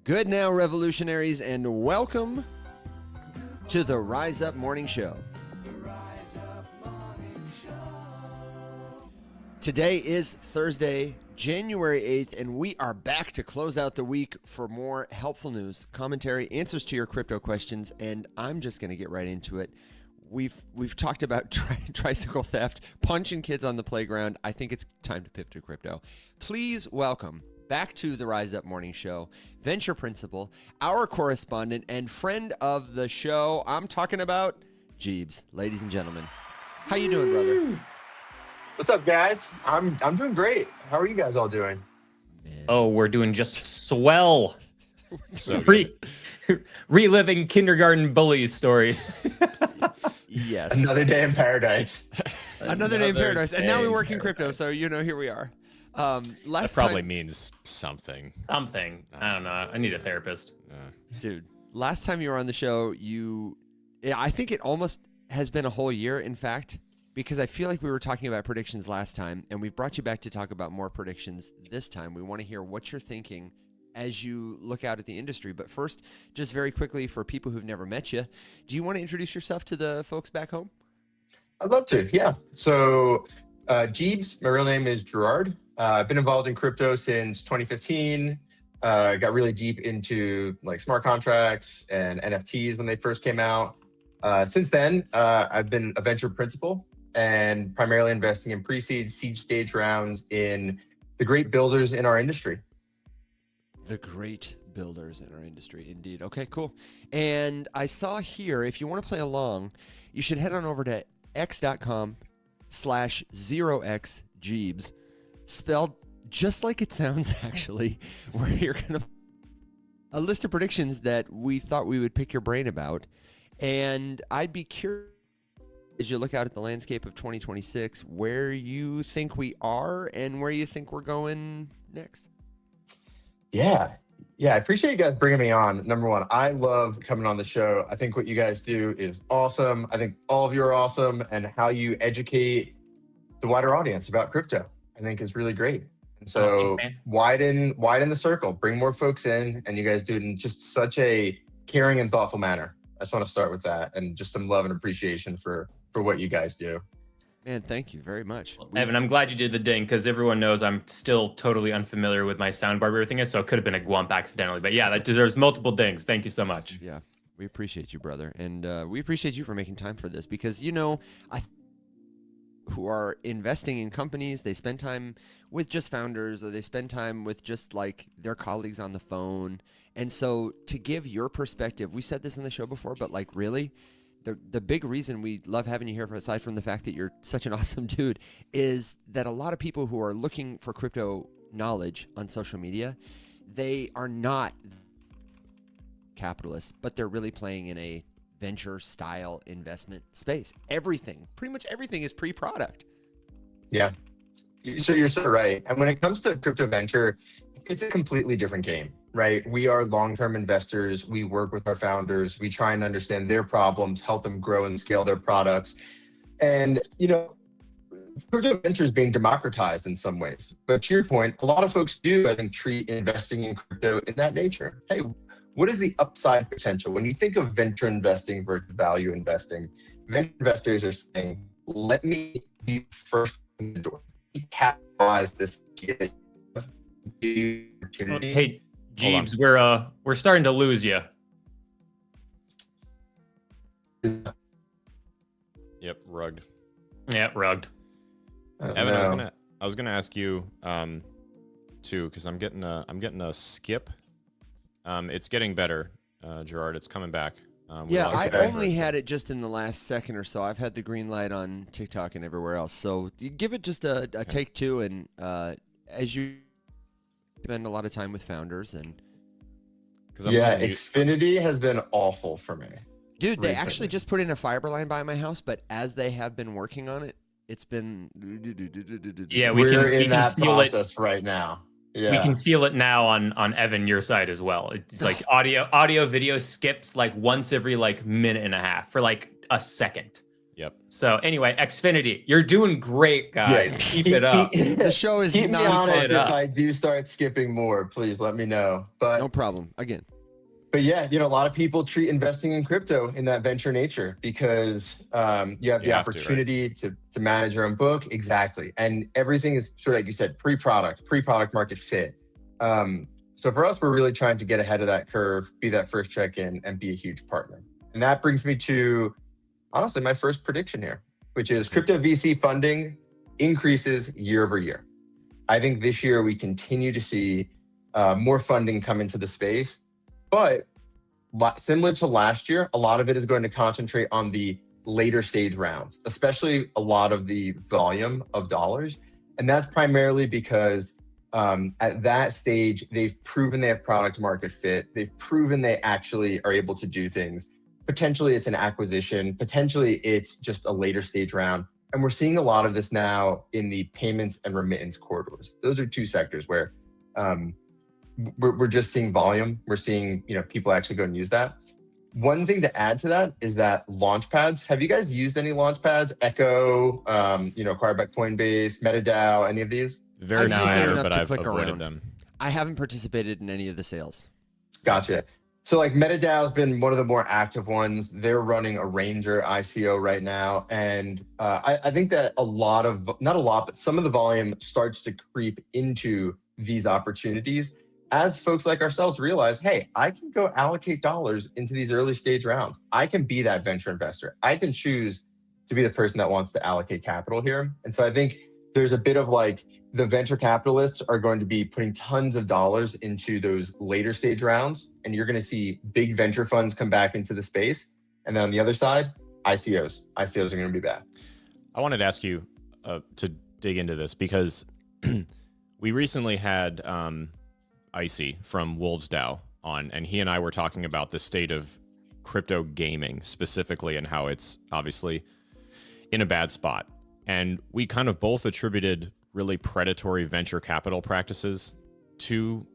Good now, revolutionaries, and welcome to the Rise Up Morning Show. Today is Thursday, January 8th, and we are back to close out the week for more helpful news, commentary, answers to your crypto questions, and I'm just going to get right into it. We've talked about tricycle theft, punching kids on the playground. I think it's time to pivot to crypto. Please welcome back to the Rise Up Morning Show, venture principal, our correspondent, and friend of the show. I'm talking about Geebz, ladies and gentlemen. How you doing, brother? What's up, guys? I'm doing great. How are you guys all doing? Man. Oh, we're doing just swell. So reliving kindergarten bullies stories. Yes. Another day in paradise. Another day in paradise. And now we work in crypto, so here we are. That probably means something. Something. I don't know. I need a therapist. Dude, last time you were on the show, I think it almost has been a whole year, in fact, because I feel like we were talking about predictions last time, and we've brought you back to talk about more predictions this time. We want to hear what you're thinking as you look out at the industry. But first, just very quickly, for people who've never met you, do you want to introduce yourself to the folks back home? I'd love to, yeah. So, Geebz, my real name is Gerard. I've been involved in crypto since 2015. Got really deep into like smart contracts and NFTs when they first came out. Since then, I've been a venture principal and primarily investing in pre-seed, seed stage rounds in the great builders in our industry. The great builders in our industry, indeed. Okay, cool. And I saw here, if you want to play along, you should head on over to x.com/0xgeebz, spelled just like it sounds, actually, where you're going to a list of predictions that we thought we would pick your brain about. And I'd be curious, as you look out at the landscape of 2026, where you think we are and where you think we're going next. Yeah, I appreciate you guys bringing me on. Number one, I love coming on the show. I think what you guys do is awesome. I think all of you are awesome, and how you educate the wider audience about crypto, I think is really great. And so widen the circle, bring more folks in, and you guys do it in just such a caring and thoughtful manner. I just want to start with that, and just some love and appreciation for what you guys do. Man, thank you very much. Evan, I'm glad you did the ding, because everyone knows I'm still totally unfamiliar with my soundbar everything is, so it could have been a gwump accidentally. But yeah, that deserves multiple dings. Thank you so much. Yeah, we appreciate you, brother. And we appreciate you for making time for this, because, who are investing in companies, they spend time with just founders, or they spend time with just like their colleagues on the phone. And so to give your perspective, we said this in the show before, but like really, the big reason we love having you here, aside from the fact that you're such an awesome dude, is that a lot of people who are looking for crypto knowledge on social media, they are not capitalists, but they're really playing in a venture style investment space. Pretty much everything is pre-product. Yeah, so you're so right. And when it comes to crypto venture, it's a completely different game, right? We are long-term investors. We work with our founders. We try and understand their problems, help them grow and scale their products. And, crypto venture is being democratized in some ways. But to your point, a lot of folks do, I think, treat investing in crypto in that nature. Hey, what is the upside potential? When you think of venture investing versus value investing, venture investors are saying, let me be first in the door. Capitalize this opportunity. Hey, Geebz, we're starting to lose you. Yep, rugged. Yeah, rugged. Evan, I was gonna ask you too, because I'm getting a skip. It's getting better, Gerard. It's coming back. Yeah, I only had it just in the last second or so. I've had the green light on TikTok and everywhere else. So you give it just a take two, and as you spend a lot of time with founders and. Xfinity has been awful for me. Dude, they actually just put in a fiber line by my house, but as they have been working on it, it's been. Yeah, we're in that process right now. Yeah. We can feel it now on Evan, your side as well. It's like audio video skips like once every like minute and a half for like a second. Yep. So anyway, Xfinity, you're doing great, guys. Keep it up. The show is Keep me honest. non-sponsored. If I do start skipping more, please let me know. But No problem. Again. But yeah, a lot of people treat investing in crypto in that venture nature because you have the opportunity to manage your own book. Exactly. And everything is sort of, like you said, pre-product market fit. So for us, we're really trying to get ahead of that curve, be that first check-in, and be a huge partner. And that brings me to, honestly, my first prediction here, which is crypto VC funding increases year over year. I think this year we continue to see more funding come into the space. But similar to last year, a lot of it is going to concentrate on the later stage rounds, especially a lot of the volume of dollars. And that's primarily because at that stage, they've proven they have product market fit. They've proven they actually are able to do things. Potentially it's an acquisition. Potentially it's just a later stage round. And we're seeing a lot of this now in the payments and remittance corridors. Those are two sectors where we're just seeing volume. We're seeing, people actually go and use that. One thing to add to that is that launchpads. Have you guys used any launchpads? Echo, acquired by Coinbase, MetaDAO, any of these? Very familiar, but I've avoided around them. I haven't participated in any of the sales. Gotcha. So like MetaDAO has been one of the more active ones. They're running a Ranger ICO right now. And I think that not a lot, but some of the volume starts to creep into these opportunities as folks like ourselves realize, hey, I can go allocate dollars into these early stage rounds. I can be that venture investor. I can choose to be the person that wants to allocate capital here. And so I think there's a bit of like the venture capitalists are going to be putting tons of dollars into those later stage rounds. And you're going to see big venture funds come back into the space. And then on the other side, ICOs are going to be back. I wanted to ask you to dig into this because we recently had Icy from Wolves DAO on, and he and I were talking about the state of crypto gaming specifically and how it's obviously in a bad spot. And we kind of both attributed really predatory venture capital practices to,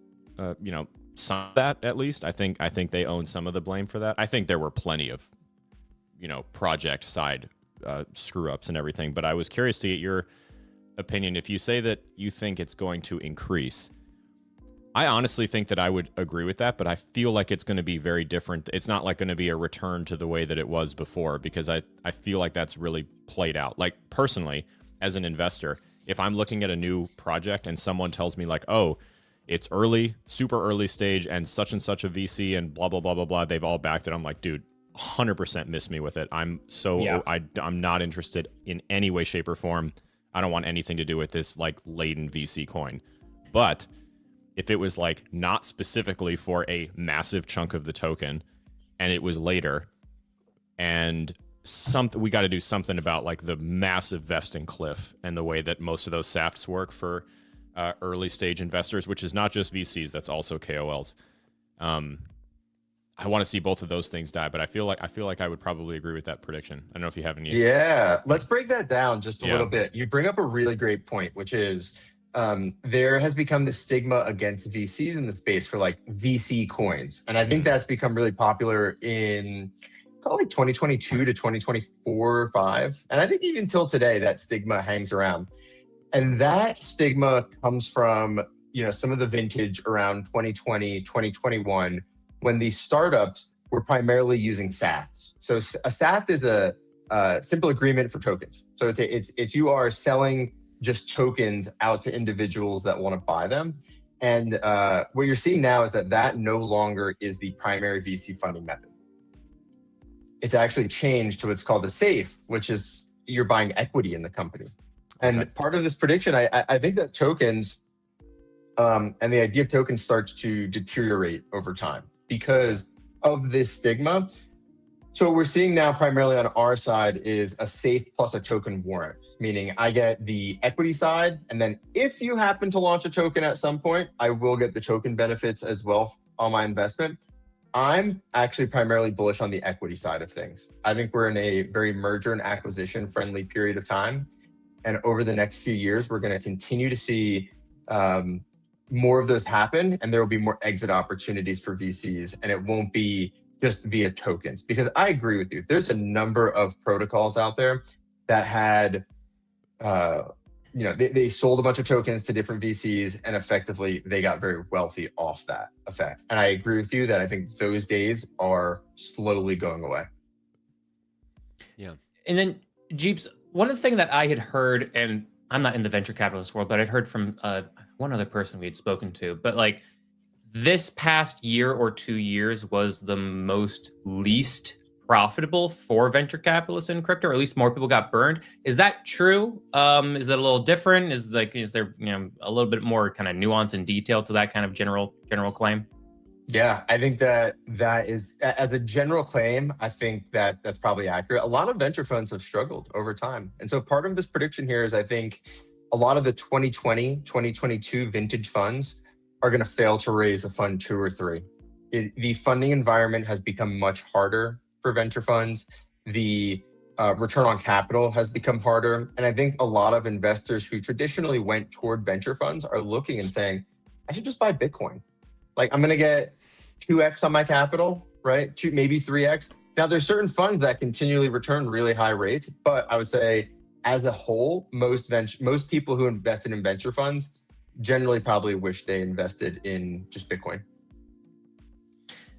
some of that at least. I think they own some of the blame for that. I think there were plenty of, project side screw ups and everything. But I was curious to get your opinion. If you say that you think it's going to increase, I honestly think that I would agree with that, but I feel like it's going to be very different. It's not like going to be a return to the way that it was before, because I feel like that's really played out. Like personally, as an investor, if I'm looking at a new project and someone tells me like, oh, it's early, super early stage and such a VC and blah, blah, blah, blah, blah, they've all backed it. I'm like, dude, 100% miss me with it. I'm not interested in any way, shape or form. I don't want anything to do with this like laden VC coin. But if it was like not specifically for a massive chunk of the token and it was later and we got to do something about like the massive vesting cliff and the way that most of those SAFTs work for early stage investors, which is not just VCs, that's also KOLs. I want to see both of those things die, but I feel like I would probably agree with that prediction. I don't know if you have any. Yeah, let's break that down just a little bit. You bring up a really great point, which is there has become this stigma against VCs in the space for like VC coins. And I think that's become really popular in probably 2022 to 2024 or 5. And I think even till today, that stigma hangs around. And that stigma comes from, some of the vintage around 2020, 2021, when these startups were primarily using SAFTs. So a SAFT is a simple agreement for tokens. So it's you are selling just tokens out to individuals that want to buy them. And what you're seeing now is that no longer is the primary VC funding method. It's actually changed to what's called the SAFE, which is you're buying equity in the company. And part of this prediction, I think that tokens and the idea of tokens starts to deteriorate over time because of this stigma. So what we're seeing now primarily on our side is a SAFE plus a token warrant, meaning I get the equity side. And then if you happen to launch a token at some point, I will get the token benefits as well on my investment. I'm actually primarily bullish on the equity side of things. I think we're in a very merger and acquisition friendly period of time. And over the next few years, we're going to continue to see more of those happen. And there will be more exit opportunities for VCs. And it won't be just via tokens. Because I agree with you. There's a number of protocols out there that had, they sold a bunch of tokens to different VCs, and effectively they got very wealthy off that effect. And I agree with you that I think those days are slowly going away. Yeah. And then, Geebz, one of the things that I had heard, and I'm not in the venture capitalist world, but I'd heard from one other person we had spoken to, but like this past year or 2 years was the least profitable for venture capitalists in crypto, or at least more people got burned. Is that true? Is it a little different? Is there a little bit more kind of nuance and detail to that kind of general claim? Yeah, I think that is, as a general claim, I think that that's probably accurate. A lot of venture funds have struggled over time. And so part of this prediction here is I think a lot of the 2020, 2022 vintage funds are going to fail to raise a fund 2 or 3. The funding environment has become much harder for venture funds. The return on capital has become harder. And I think a lot of investors who traditionally went toward venture funds are looking and saying, I should just buy Bitcoin. Like, I'm going to get 2x on my capital, right? Maybe 3x. Now, there's certain funds that continually return really high rates, but I would say as a whole, most people who invested in venture funds generally probably wish they invested in just Bitcoin.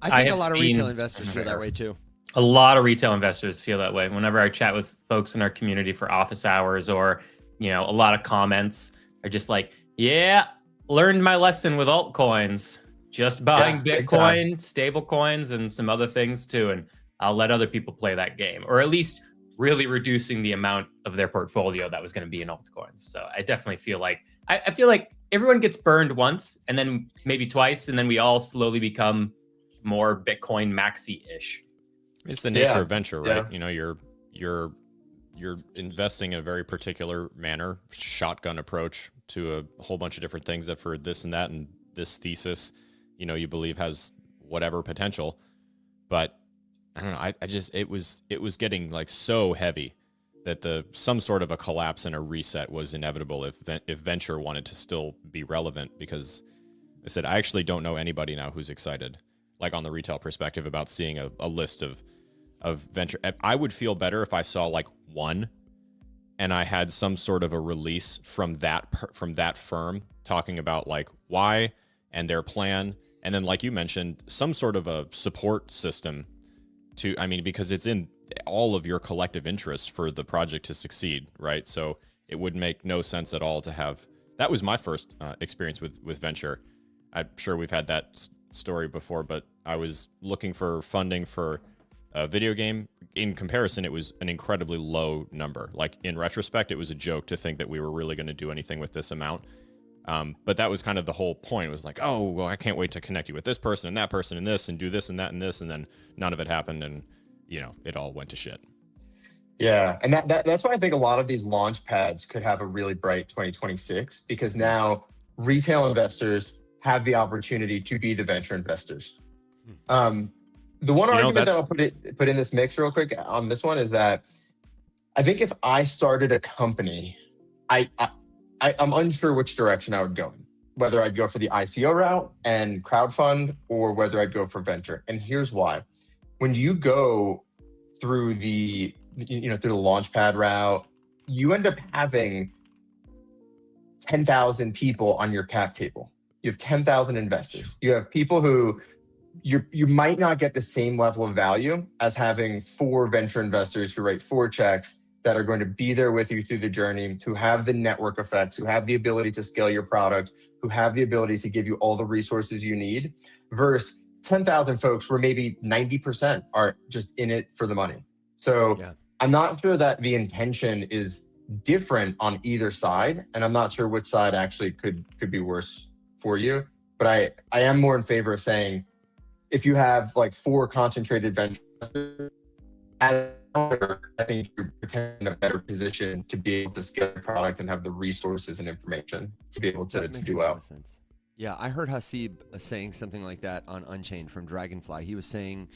I think a lot of retail investors feel that way too. A lot of retail investors feel that way. Whenever I chat with folks in our community for office hours, or, a lot of comments are just like, yeah, learned my lesson with altcoins. Just buying Bitcoin, stable coins, and some other things too. And I'll let other people play that game, or at least really reducing the amount of their portfolio that was going to be in altcoins. So I definitely feel like, I feel like everyone gets burned once, and then maybe twice, and then we all slowly become more Bitcoin maxi-ish. It's the nature of venture, right? Yeah. You're investing in a very particular manner, shotgun approach to a whole bunch of different things that for this and that and this thesis, you believe has whatever potential. But I don't know. It was getting like so heavy that some sort of a collapse and a reset was inevitable if venture wanted to still be relevant. Because I said, I actually don't know anybody now who's excited, like on the retail perspective, about seeing a list of venture. I would feel better if I saw like one and I had some sort of a release from that firm talking about like why and their plan. And then, like you mentioned, some sort of a support system because it's in all of your collective interests for the project to succeed, right? So it would make no sense at all to have, that was my first experience with venture. I'm sure we've had that story before, but I was looking for funding for a video game. In comparison, it was an incredibly low number. Like, in retrospect, it was a joke to think that we were really going to do anything with this amount. But that was kind of the whole point. It was like, oh, well, I can't wait to connect you with this person and that person and this and do this and that and this. And then none of it happened. And, it all went to shit. Yeah. And that's why I think a lot of these launch pads could have a really bright 2026, because now retail investors have the opportunity to be the venture investors. The one argument that I'll put in this mix real quick on this one is that I think if I started a company, I'm unsure which direction I would go in, whether I'd go for the ICO route and crowdfund, or whether I'd go for venture. And here's why. When you go through the launchpad route, you end up having 10,000 people on your cap table. You have 10,000 investors. You have people who you might not get the same level of value as having 4 venture investors who write 4 checks that are going to be there with you through the journey, who have the network effects, who have the ability to scale your product, who have the ability to give you all the resources you need, versus 10,000 folks where maybe 90% are just in it for the money. So I'm not sure that the intention is different on either side, and I'm not sure which side actually could be worse for you. But I am more in favor of saying, if you have like 4 concentrated venture investors, I think you're in a better position to be able to scale your product and have the resources and information to be able to do well. Sense. Yeah, I heard Hasib saying something like that on Unchained from Dragonfly. He was saying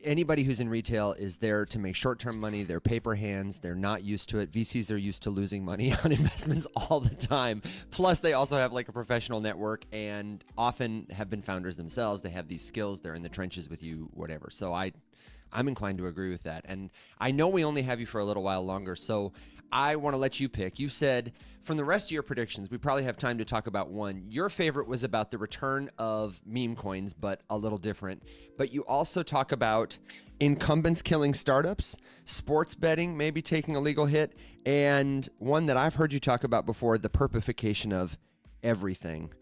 anybody who's in retail is there to make short-term money. They're paper hands. They're not used to it. VCs are used to losing money on investments all the time. Plus, they also have like a professional network and often have been founders themselves. They have these skills. They're in the trenches with you, whatever. So I'm inclined to agree with that. And I know we only have you for a little while longer, so I want to let you pick. You said from the rest of your predictions, we probably have time to talk about one. Your favorite was about the return of meme coins, but a little different. But you also talk about incumbents killing startups, sports betting maybe taking a legal hit, and one that I've heard you talk about before, the perpification of everything.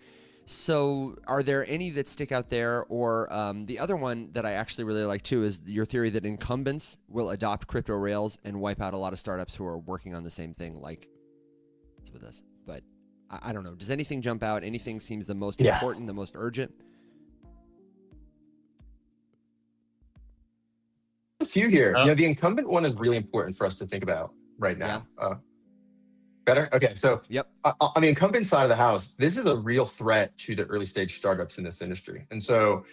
So are there any that stick out there? Or the other one that I actually really like too is your theory that incumbents will adopt crypto rails and wipe out a lot of startups who are working on the same thing like with us. But I don't know. Does anything jump out? Anything seems the most important, the most urgent? A few here. The incumbent one is really important for us to think about right now. Better? Okay, so on the incumbent side of the house, this is a real threat to the early stage startups in this industry. And so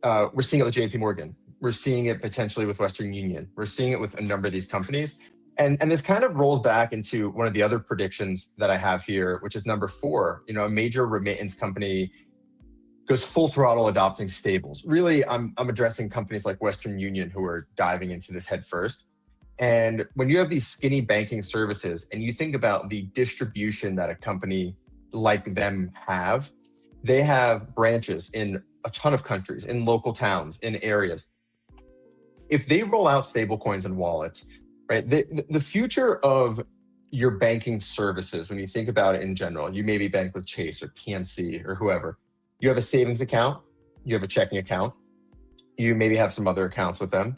we're seeing it with JP Morgan. We're seeing it potentially with Western Union. We're seeing it with a number of these companies. And this kind of rolls back into one of the other predictions that I have here, which is number 4. You know, a major remittance company goes full throttle adopting stables. Really, I'm addressing companies like Western Union who are diving into this head first. And when you have these skinny banking services and you think about the distribution that a company like them have, they have branches in a ton of countries, in local towns, in areas. If they roll out stablecoins and wallets, right, the future of your banking services, when you think about it in general, you maybe bank with Chase or PNC or whoever. You have a savings account, you have a checking account, you maybe have some other accounts with them.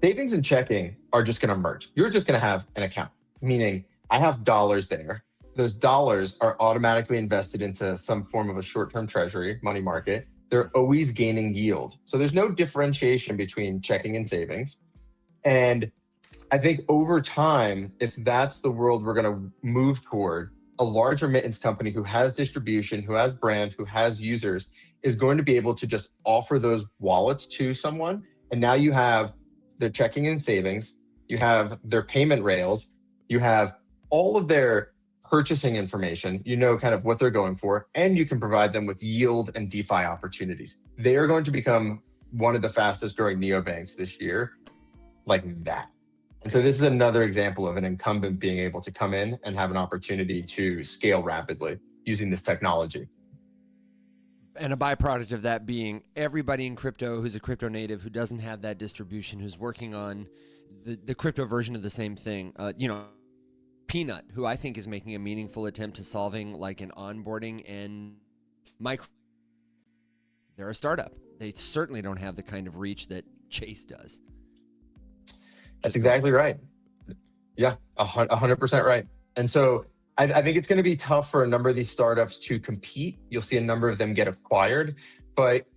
Savings and checking are just going to merge. You're just going to have an account, meaning I have dollars there. Those dollars are automatically invested into some form of a short-term treasury, money market. They're always gaining yield. So there's no differentiation between checking and savings. And I think over time, if that's the world we're going to move toward, a large remittance company who has distribution, who has brand, who has users, is going to be able to just offer those wallets to someone. And now you have their checking and savings, you have their payment rails, you have all of their purchasing information, you know kind of what they're going for, and you can provide them with yield and DeFi opportunities. They are going to become one of the fastest growing neobanks this year, like that. And so this is another example of an incumbent being able to come in and have an opportunity to scale rapidly using this technology. And a byproduct of that being everybody in crypto who's a crypto native, who doesn't have that distribution, who's working on the crypto version of the same thing. You know, Peanut, who I think is making a meaningful attempt to solving like an onboarding and micro. They're a startup. They certainly don't have the kind of reach that Chase does. That's exactly right. Yeah, 100% right. And so I think it's going to be tough for a number of these startups to compete. You'll see a number of them get acquired, but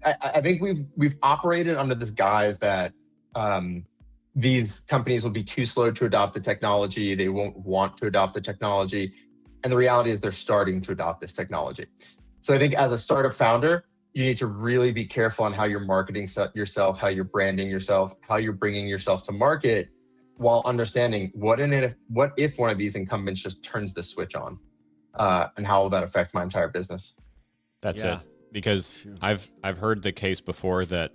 I think we've operated under this guise that these companies will be too slow to adopt the technology. They won't want to adopt the technology. And the reality is they're starting to adopt this technology. So I think as a startup founder, you need to really be careful on how you're marketing yourself, how you're branding yourself, how you're bringing yourself to market, while understanding what if one of these incumbents just turns the switch on, and how will that affect my entire business? That's it. Because I've heard the case before that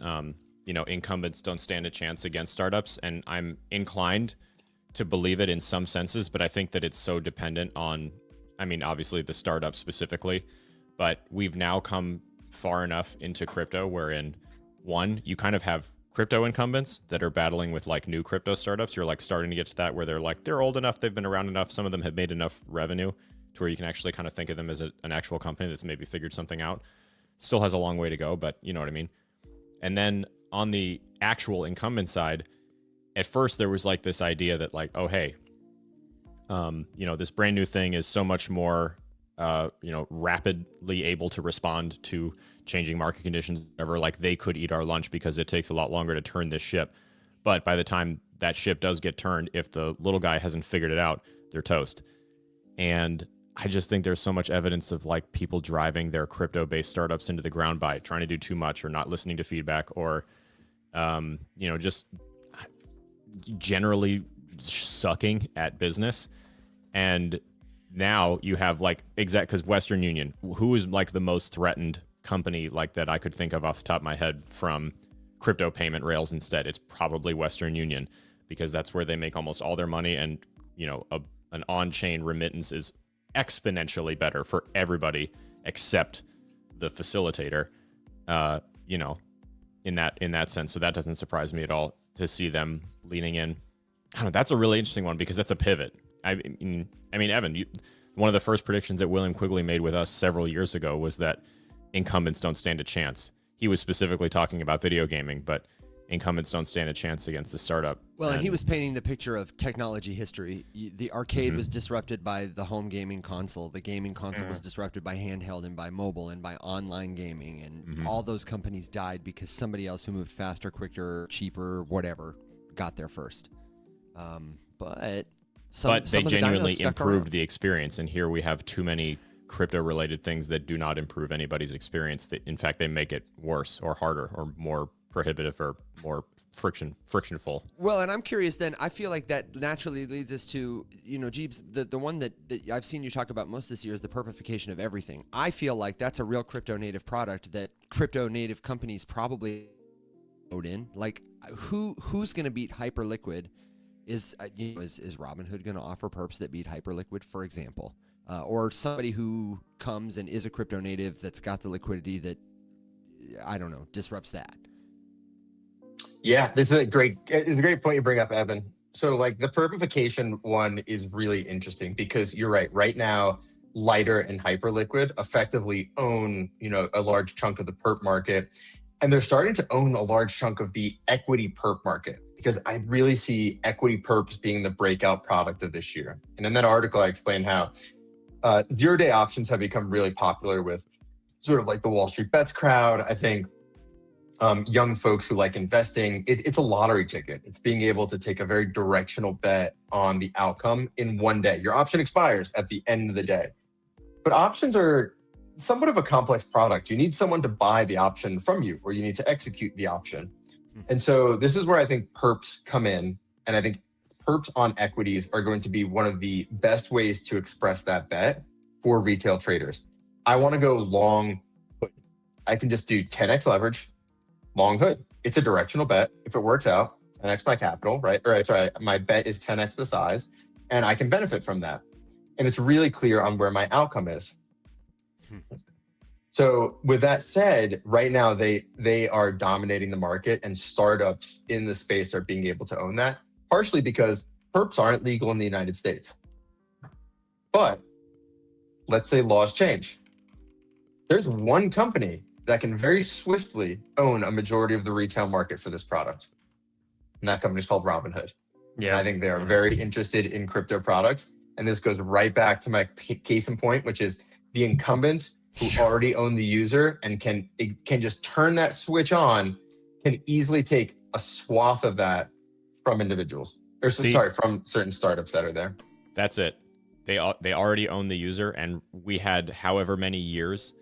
incumbents don't stand a chance against startups, and I'm inclined to believe it in some senses, but I think that it's so dependent on, obviously the startup specifically, but we've now come far enough into crypto wherein, one, you kind of have crypto incumbents that are battling with like new crypto startups. You're like starting to get to that where they're old enough, they've been around enough, some of them have made enough revenue to where you can actually kind of think of them as an actual company that's maybe figured something out. Still has a long way to go, but you know what I mean. And then on the actual incumbent side, at first there was like this idea that like, oh hey, this brand new thing is so much more rapidly able to respond to changing market conditions, whatever, like they could eat our lunch because it takes a lot longer to turn this ship. But by the time that ship does get turned, if the little guy hasn't figured it out, they're toast. And I just think there's so much evidence of like people driving their crypto-based startups into the ground by trying to do too much or not listening to feedback or, just generally sucking at business. And now you have like because Western Union, who is like the most threatened company like that I could think of off the top of my head from crypto payment rails instead, it's probably Western Union, because that's where they make almost all their money. And, an on-chain remittance is exponentially better for everybody except the facilitator, in that sense. So that doesn't surprise me at all to see them leaning in. I don't know, that's a really interesting one because that's a pivot. I mean, Evan, one of the first predictions that William Quigley made with us several years ago was that incumbents don't stand a chance. He was specifically talking about video gaming, but incumbents don't stand a chance against the startup. Well, and he was painting the picture of technology history. The arcade was disrupted by the home gaming console. The gaming console was disrupted by handheld and by mobile and by online gaming. And all those companies died because somebody else who moved faster, quicker, cheaper, whatever, got there first. But they genuinely improved the experience. And here we have too many crypto-related things that do not improve anybody's experience. That, in fact, they make it worse or harder or more prohibitive or more frictionful. Well, and I'm curious then, I feel like that naturally leads us to, Geebz, the one that I've seen you talk about most this year is the perpification of everything. I feel like that's a real crypto native product that crypto native companies probably load in. Like, who's going to beat Hyperliquid? Is Robinhood going to offer perps that beat Hyperliquid, for example? Or somebody who comes and is a crypto native that's got the liquidity that, I don't know, disrupts that. Yeah, it's a great point you bring up, Evan. So like the perpification one is really interesting because you're right. Right now, Lighter and Hyperliquid effectively own, a large chunk of the perp market. And they're starting to own a large chunk of the equity perp market, because I really see equity perps being the breakout product of this year. And in that article, I explained how zero-day options have become really popular with sort of like the Wall Street Bets crowd. I think young folks who like investing, it's a lottery ticket. It's being able to take a very directional bet on the outcome in one day. Your option expires at the end of the day. But options are somewhat of a complex product. You need someone to buy the option from you, or you need to execute the option. And so this is where I think perps come in. And I think perps on equities are going to be one of the best ways to express that bet for retail traders. I want to go long. I can just do 10x leverage, long hood. It's a directional bet. If it works out, 10x my capital, right? Or sorry, my bet is 10x the size, and I can benefit from that. And it's really clear on where my outcome is. So with that said, right now they are dominating the market, and startups in the space are being able to own that, partially because perps aren't legal in the United States. But let's say laws change. There's one company that can very swiftly own a majority of the retail market for this product. And that company is called Robinhood. Yeah. And I think they are very interested in crypto products. And this goes right back to my case in point, which is the incumbent who already own the user and can just turn that switch on, can easily take a swath of that from individuals, or from certain startups that are there. That's it. They already own the user, and we had however many years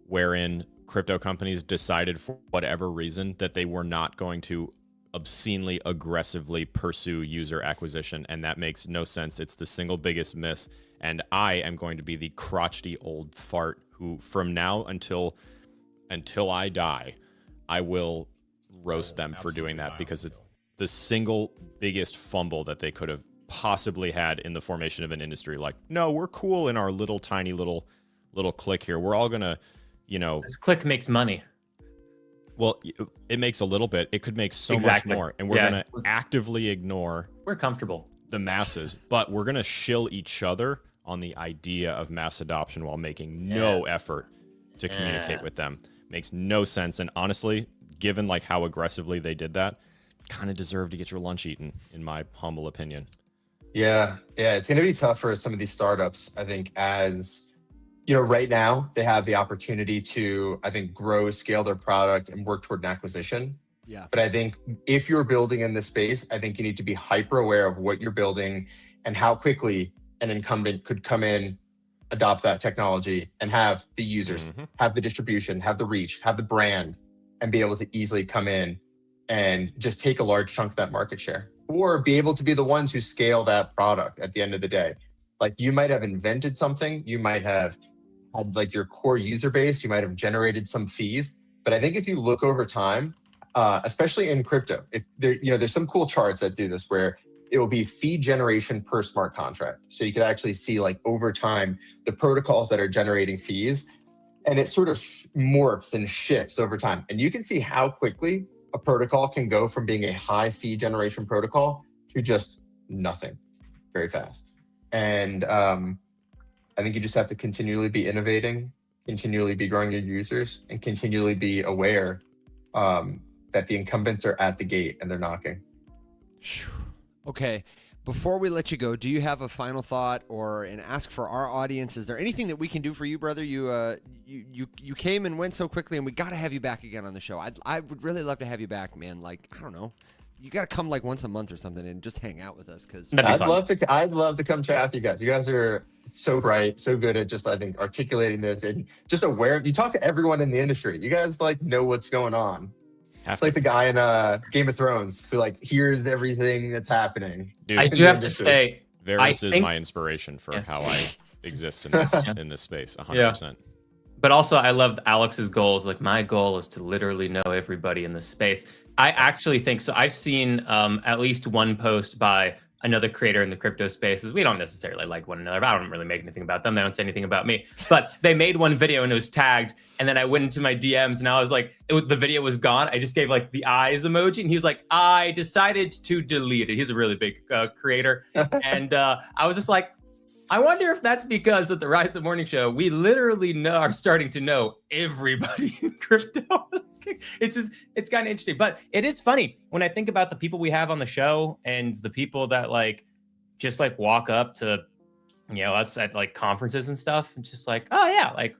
wherein crypto companies decided for whatever reason that they were not going to obscenely aggressively pursue user acquisition, and that makes no sense. It's the single biggest miss, and I am going to be the crotchety old fart who from now until I die, I will roast them for doing that, because it's the single biggest fumble that they could have possibly had in the formation of an industry. Like, no, we're cool in our little tiny little clique here. We're all gonna, this clique makes money. Well, it makes a little bit. It could make so much more, and we're gonna actively ignore. We're comfortable the masses, but we're gonna shill each other on the idea of mass adoption while making no effort to communicate with them. Makes no sense, and honestly, given like how aggressively they did that, kind of deserve to get your lunch eaten, in my humble opinion. Yeah, it's going to be tough for some of these startups. I think, as right now they have the opportunity to, I think, grow, scale their product, and work toward an acquisition. Yeah. But I think if you're building in this space, I think you need to be hyper aware of what you're building and how quickly an incumbent could come in, adopt that technology, and have the users, have the distribution, have the reach, have the brand, and be able to easily come in and just take a large chunk of that market share, or be able to be the ones who scale that product at the end of the day. Like, you might have invented something, you might have had like your core user base, you might have generated some fees. But I think if you look over time, especially in crypto, if there, there's some cool charts that do this where it will be fee generation per smart contract. So you could actually see, like, over time, the protocols that are generating fees, and it sort of morphs and shifts over time. And you can see how quickly a protocol can go from being a high fee generation protocol to just nothing very fast. And I think you just have to continually be innovating, continually be growing your users, and continually be aware that the incumbents are at the gate and they're knocking. Okay, before we let you go, do you have a final thought or an ask for our audience? Is there anything that we can do for you, brother? You came and went so quickly, and we got to have you back again on the show. I would really love to have you back, man. Like, I don't know, you got to come like once a month or something and just hang out with us, because I'd love to come chat with you guys. You guys are so bright, so good at just, I think, articulating this and just aware. You talk to everyone in the industry. You guys like know what's going on. It's like the guy in Game of Thrones who like hears everything that's happening. Dude, I do have to say, Varys is my inspiration for how I exist in this in this space. 100%. But also, I love Alex's goals. Like, my goal is to literally know everybody in this space. I actually think so. I've seen at least one post by another creator in the crypto spaces. We don't necessarily like one another, but I don't really make anything about them. They don't say anything about me. But they made one video and it was tagged. And then I went into my DMs and I was like, the video was gone. I just gave like the eyes emoji. And he was like, I decided to delete it. He's a really big creator. And I was just like, I wonder if that's because at the Rise Up Morning Show, we literally are starting to know everybody in crypto. It's kind of interesting, but it is funny when I think about the people we have on the show and the people that like just like walk up to, us at like conferences and stuff, and just like, oh yeah, like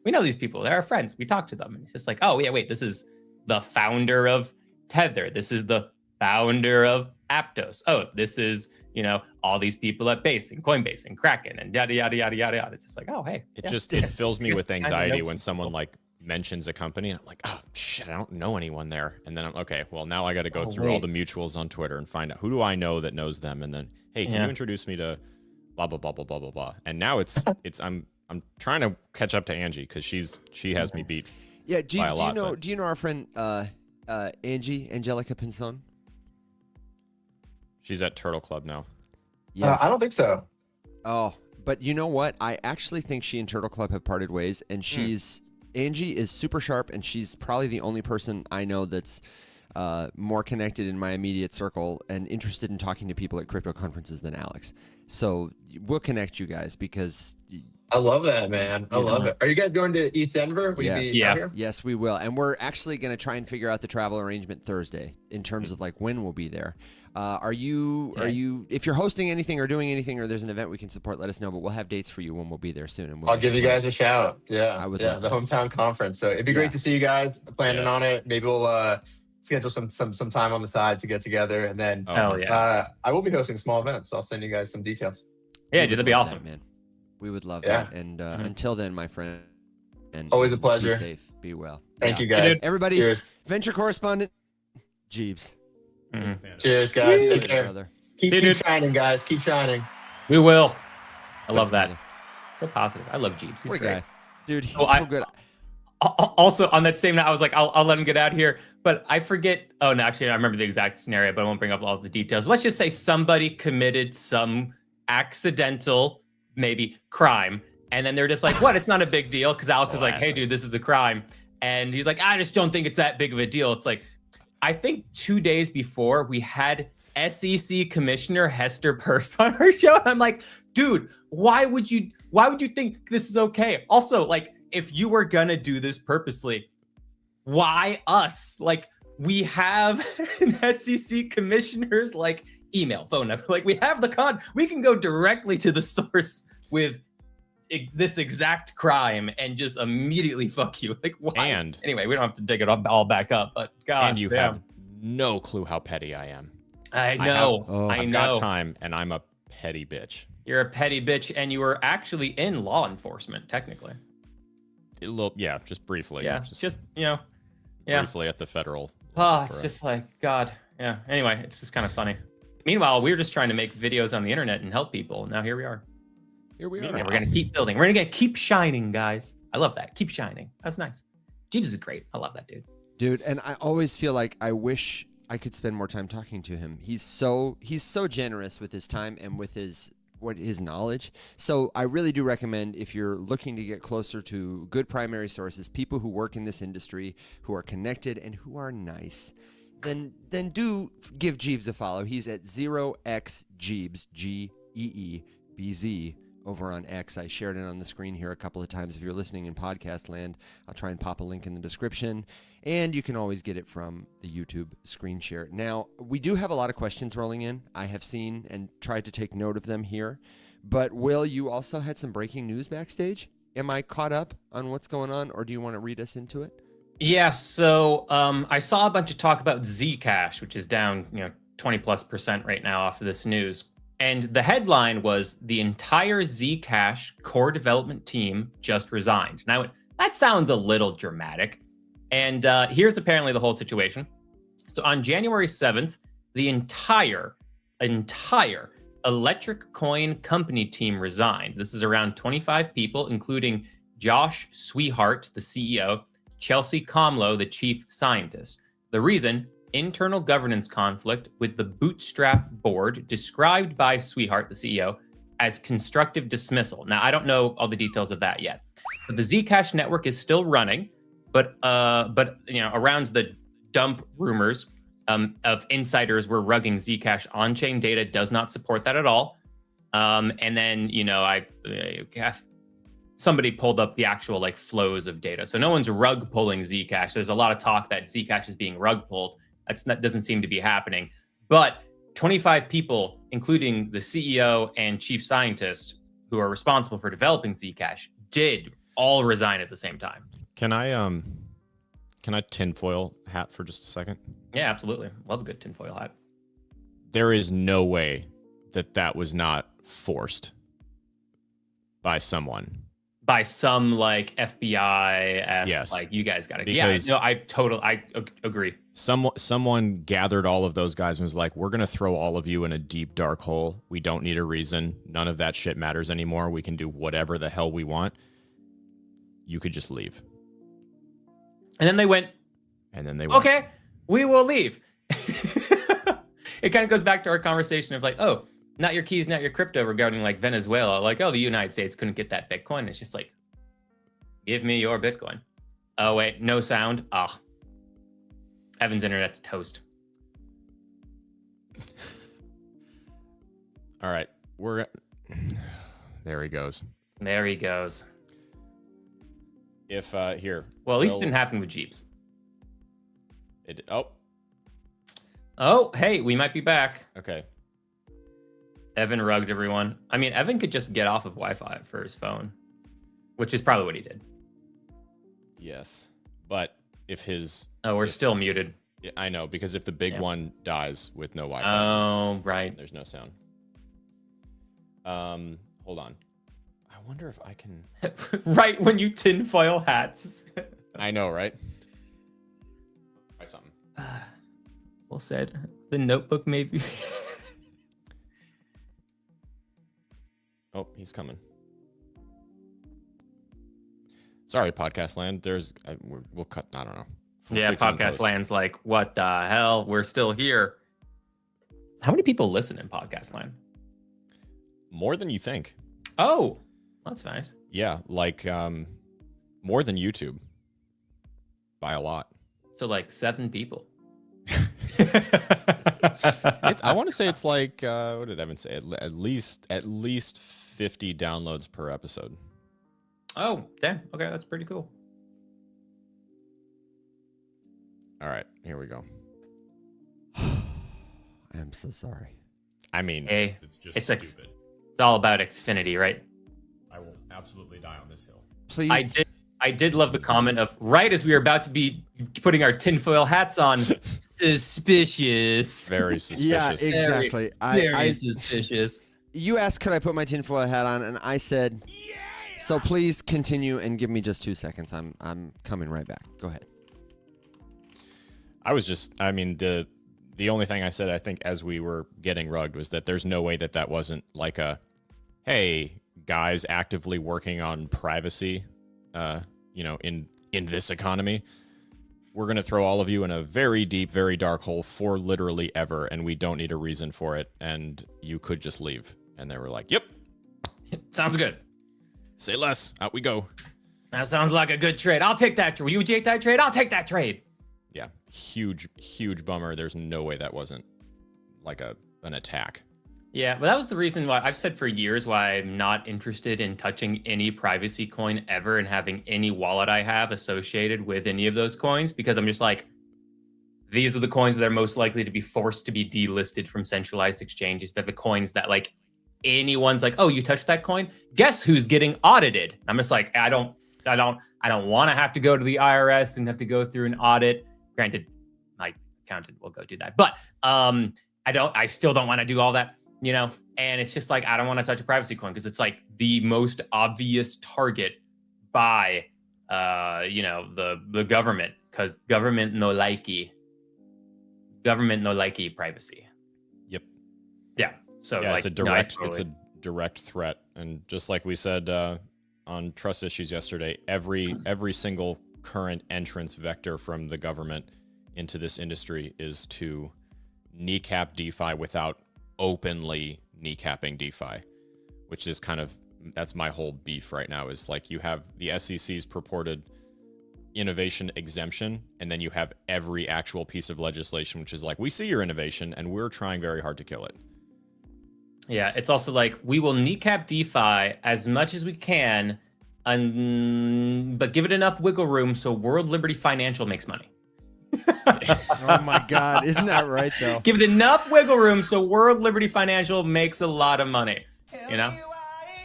we know these people, they're our friends, we talk to them, and it's just like, oh yeah, wait, this is the founder of Tether, this is the founder of Aptos, oh, this is all these people at Base and Coinbase and Kraken and yada yada yada yada yada. It's just like, oh hey, it fills me with anxiety when someone like mentions a company. I'm like, oh shit, I don't know anyone there. And then I'm okay, well, now I got to go through all the mutuals on Twitter and find out who do I know that knows them. And then, hey, can you introduce me to blah blah blah blah blah blah blah. And now it's I'm trying to catch up to Angie because she has me beat. Yeah, Geebz, do you know our friend Angelica Pinzon? She's at Turtle Club now. Yes. I don't think so. Oh, but you know what? I actually think she and Turtle Club have parted ways, and Angie is super sharp, and she's probably the only person I know that's more connected in my immediate circle and interested in talking to people at crypto conferences than Alex. So we'll connect you guys because... I love that, man. I love it. Are you guys going to ETH Denver? Will yes. You be out here? Yes, we will. And we're actually going to try and figure out the travel arrangement Thursday in terms of like when we'll be there. Are you, if you're hosting anything or doing anything or there's an event we can support, let us know, but we'll have dates for you when we'll be there soon. And I'll give you guys a shout. Yeah. I would the hometown conference. So it'd be great to see you guys. Planning on it. Maybe we'll schedule some time on the side to get together. And then I will be hosting small events. So I'll send you guys some details. Yeah, dude, that'd be awesome. That, man. We would love that. And until then, my friend, and always a pleasure. Be safe. Be well. Thank you, guys. Everybody, cheers. Venture correspondent, Geebz. Cheers, guys. Take care. Brother. Keep shining, guys. Keep shining. We will. I love that. So positive. I love Geebz. He's great. Guy. Dude, he's so good. Also, on that same note, I was like, I'll let him get out here. But I forget. Oh, no, actually, I remember the exact scenario, but I won't bring up all the details. Let's just say somebody committed some accidental, maybe, crime. And then they're just like, what? It's not a big deal. Because Alex was like, hey, dude, this is a crime. And he's like, I just don't think it's that big of a deal. It's like, I think 2 days before we had SEC Commissioner Hester Peirce on our show. And I'm like, dude, why would you think this is okay? Also, like, if you were gonna do this purposely, why us? Like, we have an SEC commissioner's like email, phone number. Like, we have we can go directly to the source with this exact crime and just immediately fuck you. Like, why? And anyway, we don't have to dig it all back up, but God, and you have no clue how petty I am. I know. I've got time, and I'm a petty bitch. You're a petty bitch, and you were actually in law enforcement, technically. Just briefly. Yeah, just briefly at the federal Oh, it's just like, God. Yeah. Anyway, it's just kind of funny. Meanwhile, we were just trying to make videos on the internet and help people. And now here we are. Here we are. Yeah, we're going to keep building. We're going to keep shining, guys. I love that. Keep shining. That's nice. Geebz is great. I love that dude. Dude, and I always feel like I wish I could spend more time talking to him. He's so generous with his time and with his knowledge. So I really do recommend, if you're looking to get closer to good primary sources, people who work in this industry, who are connected and who are nice, then do give Geebz a follow. He's at 0xGeebz, Geebz, over on X. I shared it on the screen here a couple of times. If you're listening in podcast land, I'll try and pop a link in the description. And you can always get it from the YouTube screen share. Now, we do have a lot of questions rolling in. I have seen and tried to take note of them here. But Will, you also had some breaking news backstage. Am I caught up on what's going on, or do you want to read us into it? Yeah, so I saw a bunch of talk about Zcash, which is down 20+% right now off of this news. And the headline was, the entire Zcash core development team just resigned. Now, that sounds a little dramatic. And here's apparently the whole situation. So on January 7th, the entire Electric Coin company team resigned. This is around 25 people, including Josh Sweetheart, the CEO, Chelsea Comlow, the chief scientist. The reason? Internal governance conflict with the Bootstrap board, described by Sweetheart, the CEO, as constructive dismissal. Now, I don't know all the details of that yet, but the Zcash network is still running. But around the dump rumors of insiders were rugging Zcash on-chain data does not support that at all. And then somebody pulled up the actual flows of data. So no one's rug pulling Zcash. There's a lot of talk that Zcash is being rug pulled. That doesn't seem to be happening. But 25 people, including the CEO and chief scientist, who are responsible for developing Zcash, did all resign at the same time. Can I tinfoil hat for just a second? Yeah, absolutely. Love a good tinfoil hat. There is no way that was not forced by someone. By some FBI-esque, yes. You guys got to. Yeah, no, I agree. Someone gathered all of those guys and was like, we're going to throw all of you in a deep, dark hole. We don't need a reason. None of that shit matters anymore. We can do whatever the hell we want. You could just leave. And then they went, okay, we will leave. It kind of goes back to our conversation of oh, not your keys, not your crypto, regarding Venezuela. Oh, the United States couldn't get that Bitcoin. It's just give me your Bitcoin. Oh, wait, no sound. Evan's internet's toast. All right, there he goes. There he goes. If here. Well, at least it didn't happen with Geebz. Oh, hey, we might be back. Okay. Evan rugged everyone. I mean, Evan could just get off of Wi-Fi for his phone, which is probably what he did. Yes, but if his... Oh, we're still muted. I know, because if the big one dies with no Wi-Fi... Oh, right. There's no sound. Hold on. I wonder if I can... Right when you tinfoil hats. I know, right? Try something. Well said. The notebook maybe. Oh, he's coming. Sorry, podcast land. We'll cut. I don't know. Yeah, podcast land's what the hell? We're still here. How many people listen in podcast land? More than you think. Oh, that's nice. Yeah, more than YouTube. By a lot. So 7 people. I want to say it's what did Evan say? At least 50 downloads per episode. Oh, damn. Okay, that's pretty cool. All right, here we go. I am so sorry. I mean, hey, it's just stupid. It's all about Xfinity, right? I will absolutely die on this hill. Please. I did love the comment of, right as we were about to be putting our tinfoil hats on, suspicious. Very suspicious. Yeah, exactly. Very suspicious. You asked, could I put my tinfoil hat on? And I said, yeah! So please continue and give me just 2 seconds. I'm coming right back. Go ahead. I mean, the only thing I said, I think, as we were getting rugged was that there's no way that wasn't like a, hey, guys actively working on privacy, in this economy. We're going to throw all of you in a very deep, very dark hole for literally ever, and we don't need a reason for it, and you could just leave. And they were like, yep. Sounds good. Say less. Out we go. That sounds like a good trade. I'll take that. Will you take that trade? I'll take that trade. Yeah, huge bummer. There's no way that wasn't like an attack. Yeah, but that was the reason why I've said for years why I'm not interested in touching any privacy coin ever and having any wallet I have associated with any of those coins, because I'm just like, these are the coins that are most likely to be forced to be delisted from centralized exchanges. They're the coins that like anyone's like, oh, you touched that coin? Guess who's getting audited? I'm just like, I don't want to have to go to the IRS and have to go through an audit. Granted, my accountant will go do that, but I still don't want to do all that. And it's just like, I don't want to touch a privacy coin because it's like the most obvious target by, the government, because government no likey privacy. Yep. Yeah. So yeah, like, it's a direct threat. And just like we said on trust issues yesterday, every single current entrance vector from the government into this industry is to kneecap DeFi without openly kneecapping DeFi, which is that's my whole beef right now, is like you have the SEC's purported innovation exemption, and then you have every actual piece of legislation which is like, we see your innovation and we're trying very hard to kill it. Yeah, it's also like, we will kneecap DeFi as much as we can, but give it enough wiggle room so World Liberty Financial makes money. Oh my God, isn't that right though? Give it enough wiggle room so World Liberty Financial makes a lot of money.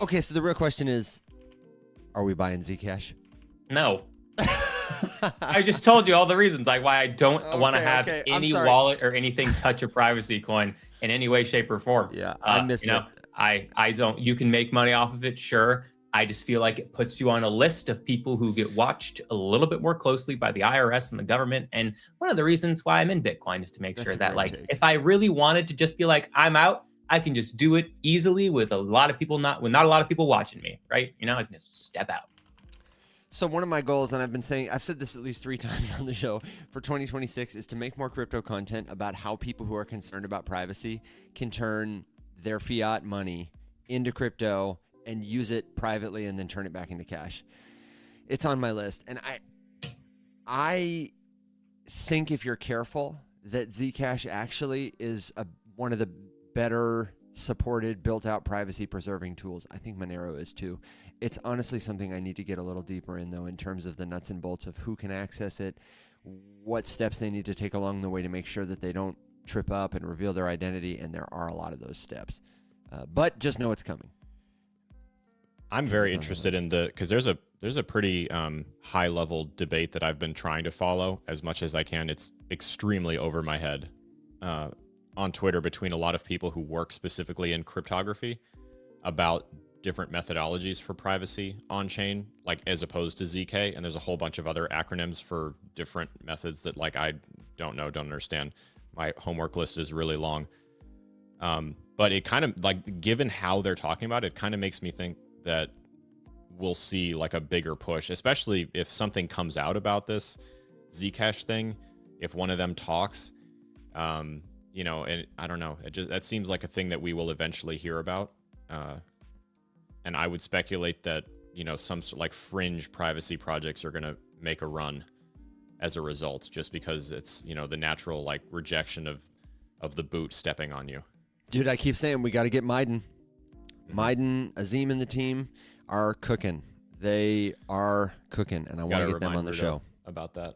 Okay, so the real question is, are we buying Zcash? No. I just told you all the reasons like why I don't want to have any wallet or anything touch a privacy coin in any way, shape, or form. Yeah, I missed it. I don't. You can make money off of it, sure. I just feel like it puts you on a list of people who get watched a little bit more closely by the IRS and the government. And one of the reasons why I'm in Bitcoin is to make sure that, like, if I really wanted to just be like, I'm out, I can just do it easily with not a lot of people watching me, right? I can just step out. So one of my goals, and I've said this at least 3 times on the show for 2026, is to make more crypto content about how people who are concerned about privacy can turn their fiat money into crypto and use it privately and then turn it back into cash. It's on my list. And I think if you're careful, that Zcash actually is one of the better supported, built out privacy preserving tools. I think Monero is too. It's honestly something I need to get a little deeper in though, in terms of the nuts and bolts of who can access it, what steps they need to take along the way to make sure that they don't trip up and reveal their identity. And there are a lot of those steps, but just know it's coming. I'm very interested in because there's a pretty high level debate that I've been trying to follow as much as I can. It's extremely over my head on Twitter between a lot of people who work specifically in cryptography about different methodologies for privacy on chain, like as opposed to ZK. And there's a whole bunch of other acronyms for different methods that like I don't understand. My homework list is really long. But it kind of like, given how they're talking about it, it kind of makes me think that we'll see like a bigger push, especially if something comes out about this Zcash thing. If one of them talks, and I don't know, that seems like a thing that we will eventually hear about. And I would speculate that, some like fringe privacy projects are going to make a run as a result, just because it's, the natural like rejection of the boot stepping on you. Dude, I keep saying we got to get Maiden. Maiden, Azim, and the team are cooking. They are cooking, and I want to get them on the show about that.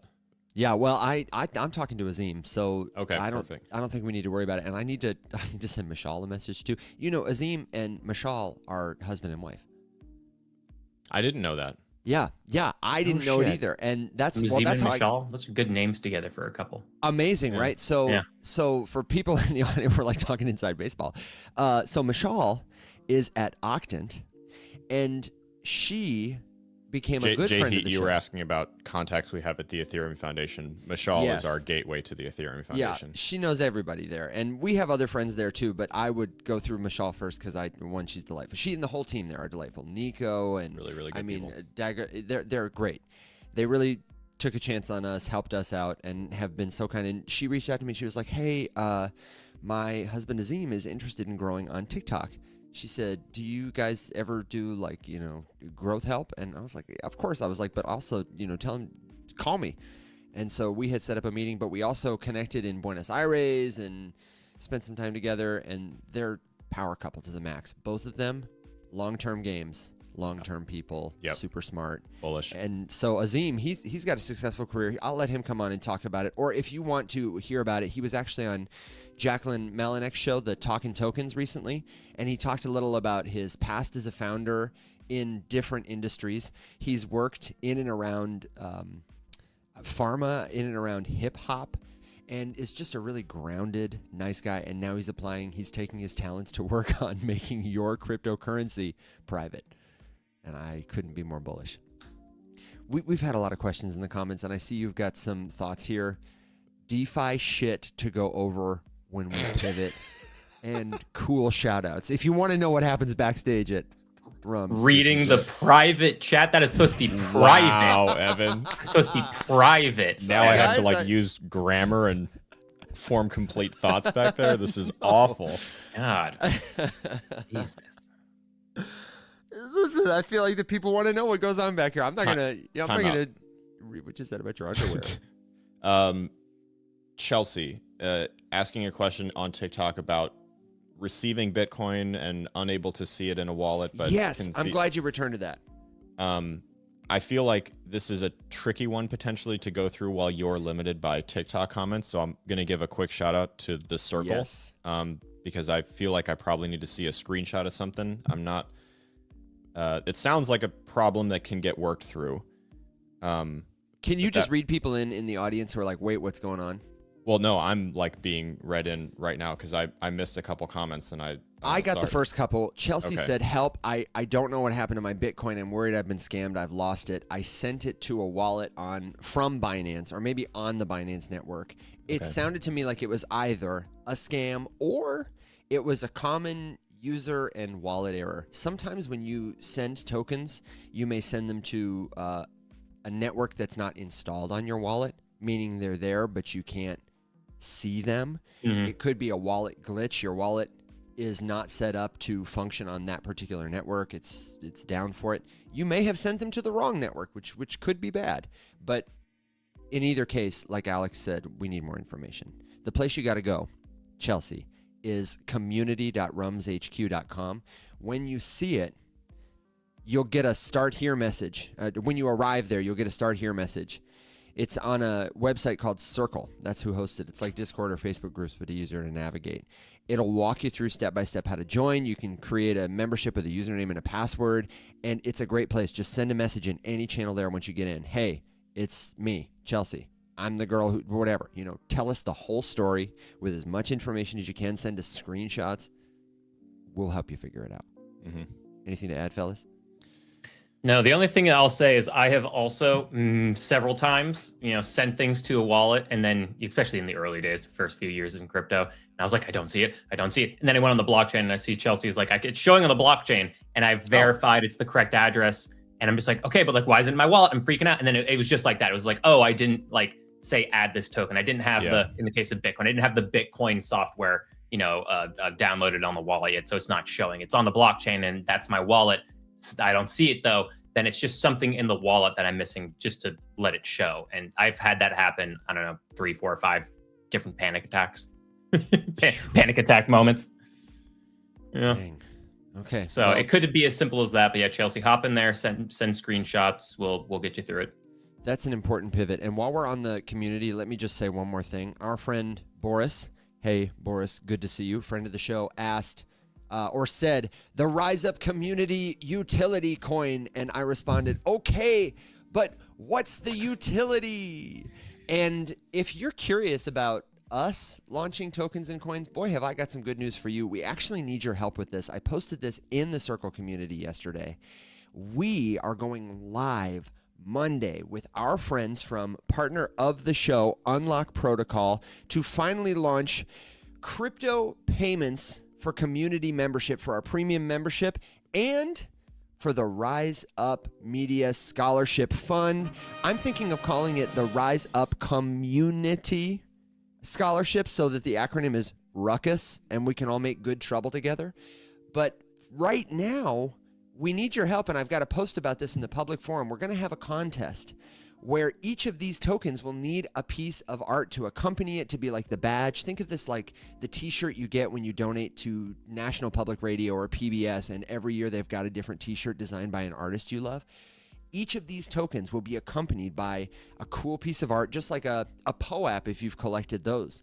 Yeah, well, I'm talking to Azim, so okay, I don't think we need to worry about it. And I need to send Mashal a message too. Azim and Mashal are husband and wife. I didn't know that. Yeah, I didn't know it either, and that's Azim that's and how Mashal. Those are good names together for a couple. Amazing, yeah. Right? So for people in the audience, we're like talking inside baseball. So Mashal is at Octant, and she became a good friend of the you show. were asking about contacts we have at the Ethereum Foundation. Michelle Yes. is our gateway to the Ethereum Foundation. Yeah, she knows everybody there, and we have other friends there too. But I would go through Michelle first because she's delightful. She and the whole team there are delightful. Nico and Really, really good I mean, people. Dagger, they're great. They really took a chance on us, helped us out, and have been so kind. And she reached out to me. She was like, "Hey, my husband Azim is interested in growing on TikTok." She said, "Do you guys ever do like, growth help?" And I was like, "Of course." I was like, "But also, tell him, call me." And so we had set up a meeting, but we also connected in Buenos Aires and spent some time together. And they're power couple to the max. Both of them, long-term games, long-term people, super smart, Bullish. And so Azim, he's got a successful career. I'll let him come on and talk about it. Or if you want to hear about it, he was actually on Jacqueline Malinek's show, the Talkin' Tokens, recently, and he talked a little about his past as a founder in different industries. He's worked in and around pharma, in and around hip hop, and is just a really grounded, nice guy. And now he's taking his talents to work on making your cryptocurrency private. And I couldn't be more bullish. We've had a lot of questions in the comments, and I see you've got some thoughts here. DeFi shit to go over when we pivot, and cool shout-outs. If you want to know what happens backstage at Rums. Reading the private chat, that is supposed to be private. Wow, Evan. It's supposed to be private. Now I have to guys, use grammar and form complete thoughts back there. This is awful. God. Jesus. Listen, I feel like the people want to know what goes on back here. I'm not gonna read what you said about your underwear. Chelsea asking a question on TikTok about receiving Bitcoin and unable to see it in a wallet. But yes, I'm glad you returned to that. I feel like this is a tricky one potentially to go through while you're limited by TikTok comments. So I'm going to give a quick shout out to the circle. Yes. Because I feel like I probably need to see a screenshot of something. I'm not. It sounds like a problem that can get worked through. Can you just read people in the audience who are like, wait, what's going on? Well, no, I'm like being read in right now because I missed a couple comments and I got the first couple. Chelsea Okay. said, help. I don't know what happened to my Bitcoin. I'm worried I've been scammed. I've lost it. I sent it to a wallet from Binance or maybe on the Binance network. It sounded to me like it was either a scam or it was a common user and wallet error. Sometimes when you send tokens, you may send them to a network that's not installed on your wallet, meaning they're there, but you can't see them. It could be a wallet glitch. Your wallet is not set up to function on that particular network. It's down for it. You may have sent them to the wrong network, which could be bad. But in either case, like Alex said, we need more information. The place you got to go, Chelsea, is community.rumshq.com. When you see it, you'll get a start here message. When you arrive there, you'll get a start here message. It's on a website called Circle. That's who hosts it. It's like Discord or Facebook groups, but easier to navigate. It'll walk you through step-by-step how to join. You can create a membership with a username and a password, and it's a great place. Just send a message in any channel there once you get in. Hey, it's me, Chelsea. I'm the girl who, whatever. Tell us the whole story with as much information as you can. Send us screenshots. We'll help you figure it out. Anything to add, fellas? No, the only thing that I'll say is I have also several times, sent things to a wallet, and then, especially in the early days, first few years in crypto, and I was like, I don't see it. And then I went on the blockchain, and I see Chelsea's like, it's showing on the blockchain, and I've verified it's the correct address, and I'm just like, okay, but like, why isn't it in my wallet? I'm freaking out. And then it was just like that. It was like, oh, I didn't say add this token. I didn't have in the case of Bitcoin, I didn't have the Bitcoin software, downloaded on the wallet yet, so it's not showing. It's on the blockchain, and that's my wallet. I don't see it though. Then it's just something in the wallet that I'm missing just to let it show. And I've had that happen, I don't know, 3, 4, 5 different panic attacks. Panic attack moments. Yeah. Dang. Okay. So it could be as simple as that. But yeah, Chelsea, hop in there, send screenshots. We'll get you through it. That's an important pivot. And while we're on the community, let me just say one more thing. Our friend Boris, hey Boris, good to see you, friend of the show, asked or said, the Rise Up Community Utility Coin. And I responded, okay, but what's the utility? And if you're curious about us launching tokens and coins, boy, have I got some good news for you. We actually need your help with this. I posted this in the Circle community yesterday. we are going live Monday with our friends from partner of the show, Unlock Protocol, to finally launch crypto payments for community membership for our premium membership and for the Rise Up Media Scholarship Fund. I'm thinking of calling it the Rise Up Community Scholarship so that the acronym is Ruckus and we can all make good trouble together. But right now, we need your help, and I've got a post about this in the public forum. We're going to have a contest where each of these tokens will need a piece of art to accompany it, to be like the badge. Think of this like the t-shirt you get when you donate to National Public Radio or PBS, and every year they've got a different t-shirt designed by an artist you love. Each of these tokens will be accompanied by a cool piece of art, just like a POAP if you've collected those.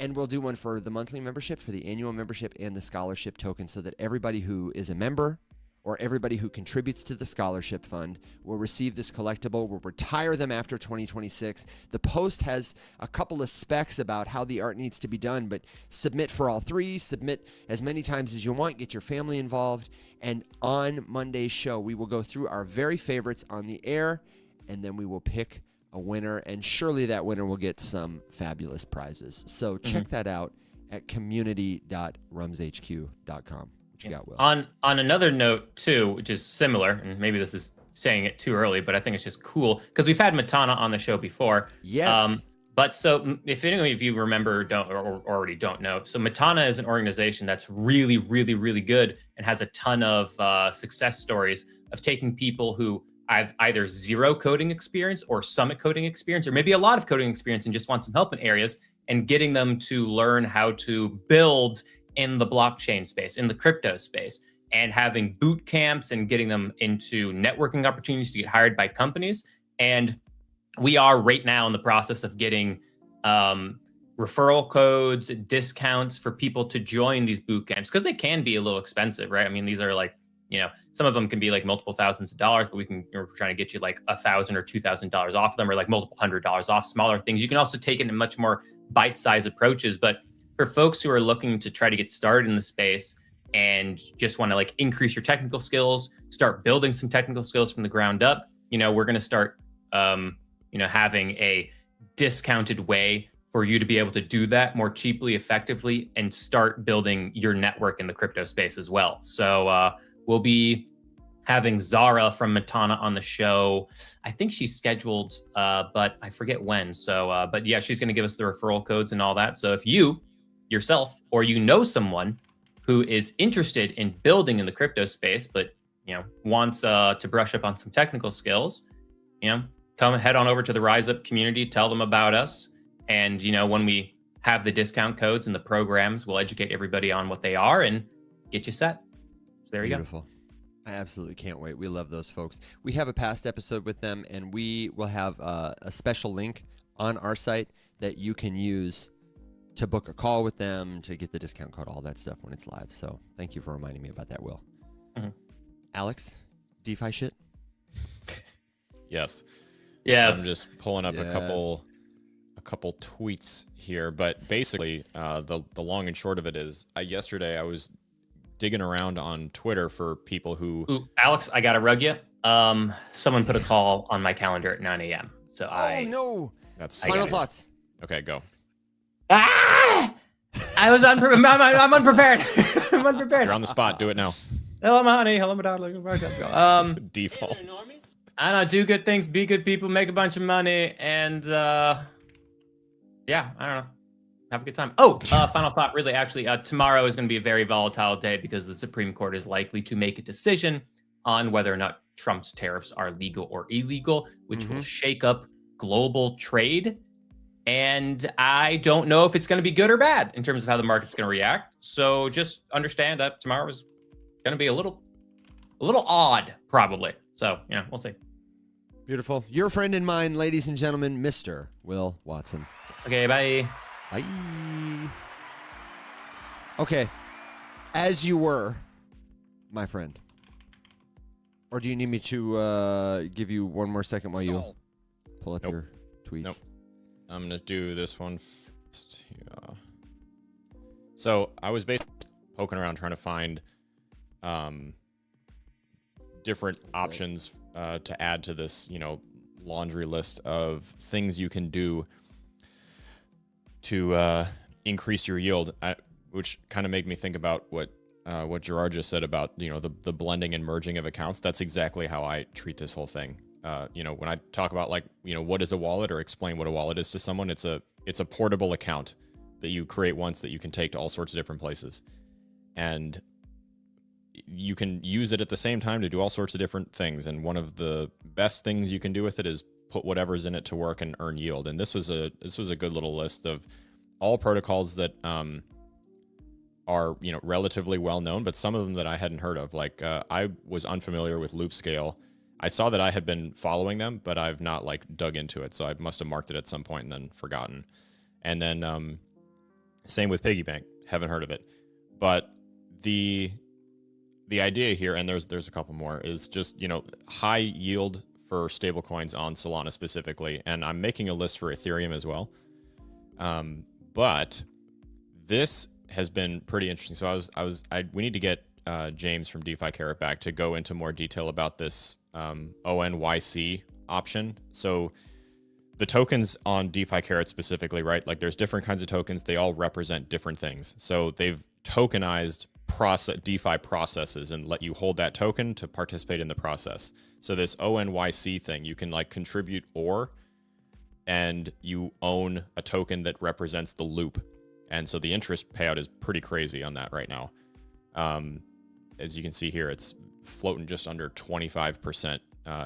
And we'll do one for the monthly membership, for the annual membership, and the scholarship token, so that everybody who is a member or everybody who contributes to the scholarship fund will receive this collectible. We'll retire them after 2026. The post has a couple of specs about how the art needs to be done, but submit for all three, submit as many times as you want, get your family involved. And on Monday's show, we will go through our very favorites on the air, and then we will pick a winner, and surely that winner will get some fabulous prizes. So check that out at community.rumshq.com. You got, Will. On another note too, which is similar, and maybe this is saying it too early, but I think it's just cool because we've had Matana on the show before. Yes. But so if any of you remember or already don't know, so Matana is an organization that's really, really, really good and has a ton of success stories of taking people who have either zero coding experience or some coding experience, or maybe a lot of coding experience and just want some help in areas, and getting them to learn how to build in the blockchain space, in the crypto space, and having boot camps and getting them into networking opportunities to get hired by companies. And we are right now in the process of getting referral codes, discounts for people to join these boot camps, because they can be a little expensive, right? I mean, these are like, some of them can be like multiple thousands of dollars, but we're trying to get you like $1,000 or $2,000 off them, or like multiple $100s off smaller things. You can also take it in much more bite-sized approaches. But for folks who are looking to try to get started in the space and just want to like increase your technical skills, start building some technical skills from the ground up, we're going to start, having a discounted way for you to be able to do that more cheaply, effectively, and start building your network in the crypto space as well. So we'll be having Zara from Matana on the show. I think she's scheduled, but I forget when. So, but yeah, she's going to give us the referral codes and all that. So if you yourself or someone who is interested in building in the crypto space, but wants to brush up on some technical skills, come head on over to the Rise Up community, tell them about us, and when we have the discount codes and the programs, we'll educate everybody on what they are and get you set. So there you go. Beautiful. I absolutely can't wait. We love those folks. We have a past episode with them, and we will have a special link on our site that you can use to book a call with them, to get the discount code, all that stuff when it's live. So thank you for reminding me about that, Will. Alex, DeFi shit? Yes. Yes. I'm just pulling up a couple tweets here, but basically the long and short of it is yesterday I was digging around on Twitter for people who... Ooh, Alex, I got to rug you. Someone put a call on my calendar at 9 a.m. So no. That's final thoughts. Okay, go. I'm unprepared. I'm unprepared. You're on the spot. Do it now. Hello, my honey. Hello, my darling. Default. I don't know, do good things, be good people, make a bunch of money, and I don't know. Have a good time. Final thought, really, actually, tomorrow is going to be a very volatile day because the Supreme Court is likely to make a decision on whether or not Trump's tariffs are legal or illegal, which will shake up global trade. And I don't know if it's going to be good or bad in terms of how the market's going to react. So just understand that tomorrow is going to be a little odd, probably. So, we'll see. Beautiful. Your friend and mine, ladies and gentlemen, Mr. Will Watson. Okay, bye. Bye. Okay. As you were, my friend. Or do you need me to give you one more second while you pull up your tweets? Nope. I'm going to do this one first. Yeah. So I was basically poking around trying to find different options to add to this, laundry list of things you can do to increase your yield, which kind of made me think about what Gerard just said about, the blending and merging of accounts. That's exactly how I treat this whole thing. When I talk about what is a wallet or explain what a wallet is to someone, it's a portable account that you create once that you can take to all sorts of different places. And you can use it at the same time to do all sorts of different things. And one of the best things you can do with it is put whatever's in it to work and earn yield. And this was a good little list of all protocols that are relatively well known, but some of them that I hadn't heard of. Like I was unfamiliar with Loopscale. I saw that I had been following them, but I've not dug into it. So I must have marked it at some point and then forgotten. And then same with Piggy Bank. Haven't heard of it. But the idea here, and there's a couple more, is just, high yield for stablecoins on Solana specifically. And I'm making a list for Ethereum as well. But this has been pretty interesting. So we need to get James from DeFi Carrot back to go into more detail about this ONYC option. So the tokens on DeFi Carrot specifically, right? There's different kinds of tokens. They all represent different things. So they've tokenized DeFi processes and let you hold that token to participate in the process. So this ONYC thing, you can contribute ore, and you own a token that represents the loop. And so the interest payout is pretty crazy on that right now. As you can see here, it's floating just under 25%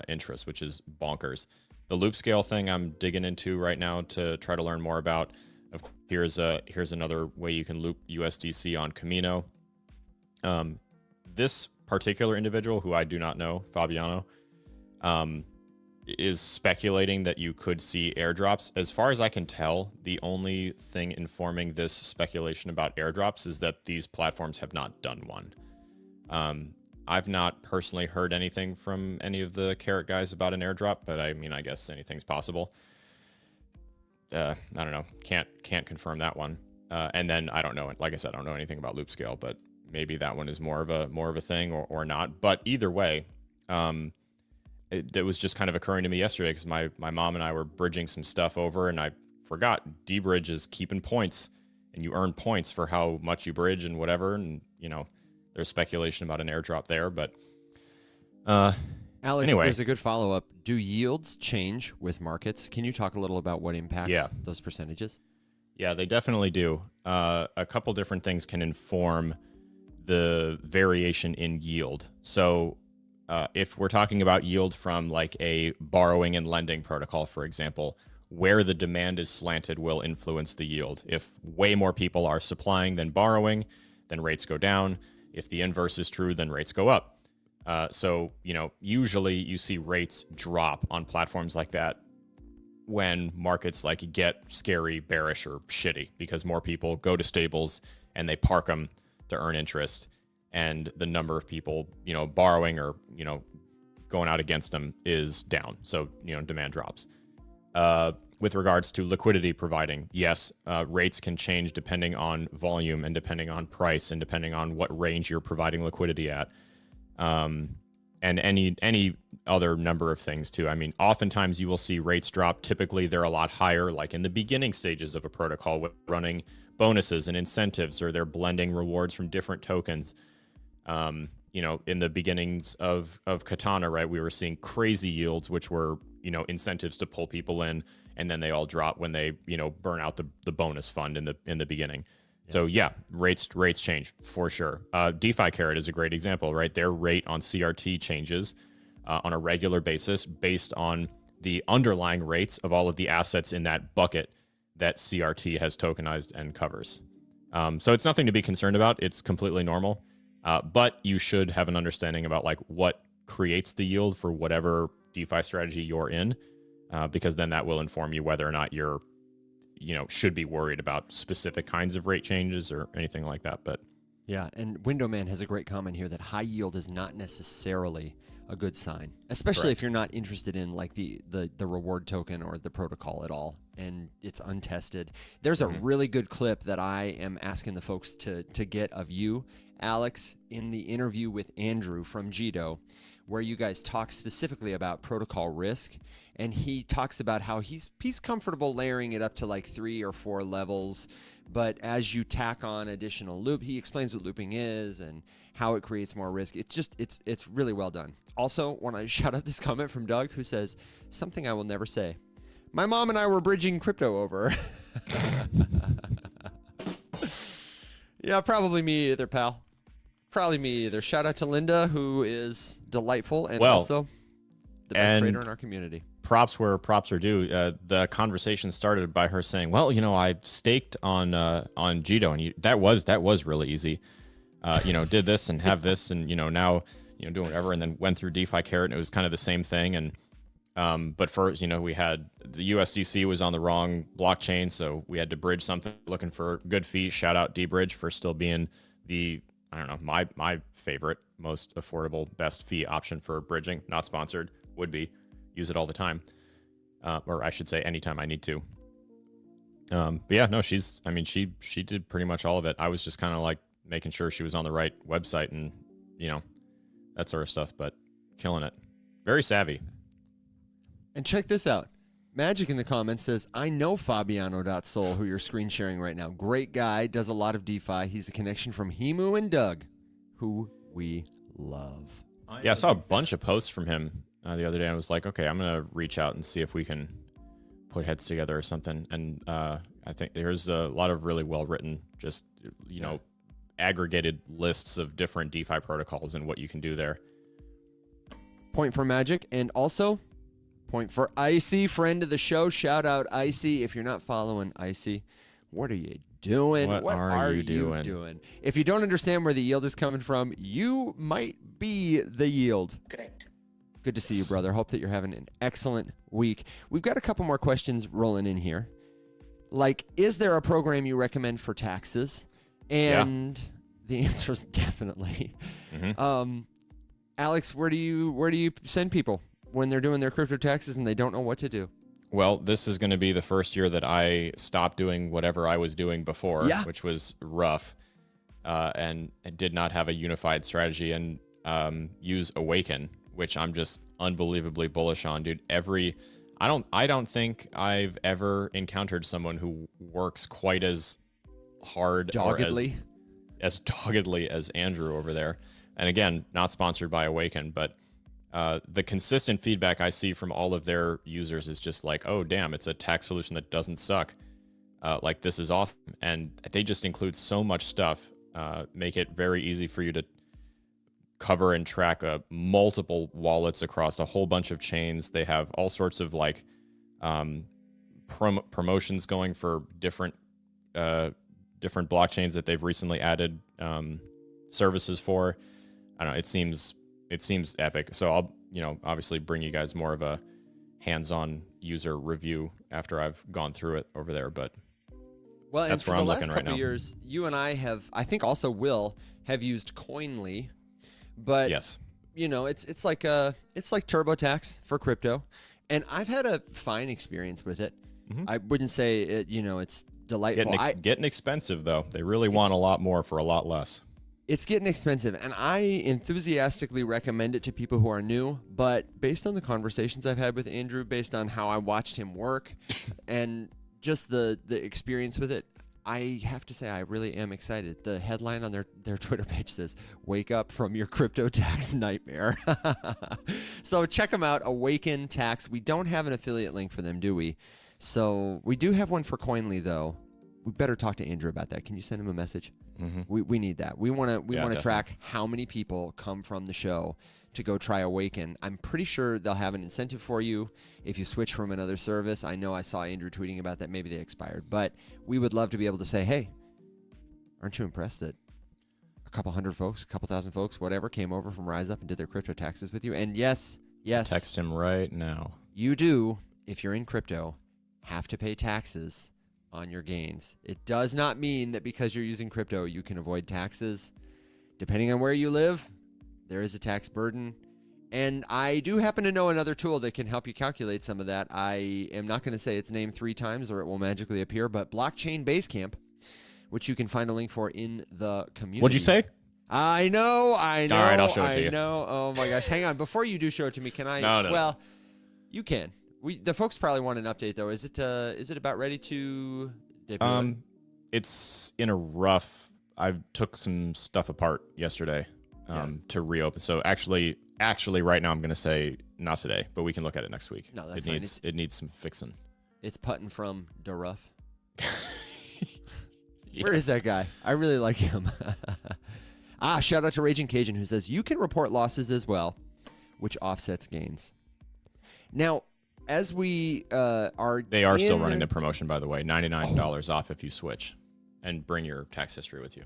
interest, which is bonkers. The loop scale thing I'm digging into right now to try to learn more about. Of course, here's another way you can loop USDC on Camino. This particular individual, who I do not know, Fabiano, is speculating that you could see airdrops. As far as I can tell, the only thing informing this speculation about airdrops is that these platforms have not done one. I've not personally heard anything from any of the Carrot guys about an airdrop, but I guess anything's possible. I don't know. Can't confirm that one. And then I don't know. Like I said, I don't know anything about loop scale, but maybe that one is more of a thing or not. But either way, it was just kind of occurring to me yesterday because my mom and I were bridging some stuff over, and I forgot D-Bridge is keeping points, and you earn points for how much you bridge and whatever. And there's speculation about an airdrop there, but Alex, anyway. There's a good follow-up. Do yields change with markets? Can you talk a little about what impacts those percentages? Yeah, they definitely do. A couple different things can inform the variation in yield. So if we're talking about yield from a borrowing and lending protocol, for example, where the demand is slanted will influence the yield. If way more people are supplying than borrowing, then rates go down. If the inverse is true, then rates go up. So, usually you see rates drop on platforms like that when markets get scary, bearish, or shitty, because more people go to stables and they park them to earn interest, and the number of people, borrowing or, going out against them is down. So, demand drops. With regards to liquidity providing, yes, rates can change depending on volume and depending on price and depending on what range you're providing liquidity at. And any other number of things too. Oftentimes you will see rates drop. Typically they're a lot higher, in the beginning stages of a protocol with running bonuses and incentives, or they're blending rewards from different tokens. In the beginnings of Katana, right, we were seeing crazy yields, which were, incentives to pull people in, and then they all drop when they, burn out the bonus fund in the beginning. Yeah. So yeah, rates change for sure. DeFi Carrot is a great example, right? Their rate on CRT changes on a regular basis based on the underlying rates of all of the assets in that bucket that CRT has tokenized and covers. So it's nothing to be concerned about. It's completely normal. But you should have an understanding about what creates the yield for whatever DeFi strategy you're in, because then that will inform you whether or not you're, should be worried about specific kinds of rate changes or anything like that. But yeah, and Windowman has a great comment here that high yield is not necessarily a good sign, especially Correct. if you're not interested in the reward token or the protocol at all, and it's untested. There's a really good clip that I am asking the folks to get of you, Alex, in the interview with Andrew from Gedo, where you guys talk specifically about protocol risk, and he talks about how he's comfortable layering it up to like 3 or 4 levels, but as you tack on additional loop, he explains what looping is and how it creates more risk. It's really well done. Also, want to shout out this comment from Doug, who says something I will never say. My mom and I were bridging crypto over. Yeah, probably me either, pal. Probably me either. Shout out to Linda, who is delightful and also the best trader in our community. Props where props are due. The conversation started by her saying, "Well, you know, I staked on Gedo, and that was really easy. You know, did this and have this, and you know, now you know doing whatever, and then went through DeFi Carrot, and it was kind of the same thing. And but first, you know, we had the USDC was on the wrong blockchain, so we had to bridge something. Looking for good fee. Shout out DBridge for still being the my favorite, most affordable, best fee option for bridging. Not sponsored, would be. Use it all the time, or I should say anytime I need to. But yeah, no, she did pretty much all of it. I was just kind of like making sure she was on the right website and, you know, that sort of stuff, but killing it. Very savvy. And check this out. Magic in the comments says, I know Fabiano.Sol, who you're screen sharing right now. Great guy, does a lot of DeFi. He's a connection from Himu and Doug, who we love. Yeah, I saw a bunch of posts from him the other day. I was like, okay, I'm going to reach out and see if we can put heads together or something. And I think there's a lot of really well-written, just, you know, aggregated lists of different DeFi protocols and what you can do there. Point for Magic. And also, point for Icy, friend of the show. Shout out Icy. If you're not following Icy, what are you doing? What are you doing? If you don't understand where the yield is coming from, you might be the yield. Correct. Good to see you, brother. Hope that you're having an excellent week. We've got a couple more questions rolling in here. Like, is there a program you recommend for taxes? And the answer is definitely. Mm-hmm. Alex, where do you send people when they're doing their crypto taxes and they don't know what to do? Well, this is going to be the first year that I stopped doing whatever I was doing before, which was rough, and did not have a unified strategy, and use Awaken, which I'm just unbelievably bullish on, dude. I don't think I've ever encountered someone who works quite as hard doggedly or as doggedly as Andrew over there. And again, not sponsored by Awaken, but the consistent feedback I see from all of their users is just like, oh, damn, it's a tax solution that doesn't suck. Like, this is awesome. And they just include so much stuff, make it very easy for you to cover and track multiple wallets across a whole bunch of chains. They have all sorts of like promotions going for different blockchains that they've recently added services for. I don't know. It seems epic. So I'll, you know, obviously bring you guys more of a hands-on user review after I've gone through it over there. But well, that's and where for I'm the last looking couple right now. years, you and I have, I think also Will, have used Coinly, but yes, you know, it's like TurboTax for crypto, and I've had a fine experience with it. Mm-hmm. I wouldn't say it, you know, it's delightful. Getting expensive though. They really want a lot more for a lot less. It's getting expensive, and I enthusiastically recommend it to people who are new, but based on the conversations I've had with Andrew, based on how I watched him work, and just the experience with it, I have to say I really am excited. The headline on their Twitter page says, "Wake up from your crypto tax nightmare." So check them out, Awaken Tax. We don't have an affiliate link for them, do we? So we do have one for Coinly, though. We better talk to Andrew about that. Can you send him a message? Mm-hmm. We need that. We want to definitely track how many people come from the show to go try Awaken. I'm pretty sure they'll have an incentive for you if you switch from another service. I know I saw Andrew tweeting about that. Maybe they expired, but we would love to be able to say, hey, aren't you impressed that a couple hundred folks, a couple thousand folks, whatever, came over from Rise Up and did their crypto taxes with you? And yes, Text him right now. You do, if you're in crypto, have to pay taxes on your gains. It does not mean that because you're using crypto, you can avoid taxes. Depending on where you live, there is a tax burden. And I do happen to know another tool that can help you calculate some of that. I am not going to say its name 3 times or it will magically appear, but Blockchain Basecamp, which you can find a link for in the community. What'd you say? I know. All right, I'll show it to you. I know. Oh my gosh. Hang on. Before you do show it to me, can I? No. Well, you can. The folks probably want an update though. Is it about ready to debut? It's in a rough. I took some stuff apart yesterday to reopen. So actually, right now I'm going to say not today, but we can look at it next week. No, that's fine. It needs some fixing. It's putting from the rough. Yes. Where is that guy? I really like him. Shout out to Raging Cajun who says you can report losses as well, which offsets gains. Now, as we they are still running the promotion, by the way, $99 off if you switch, and bring your tax history with you.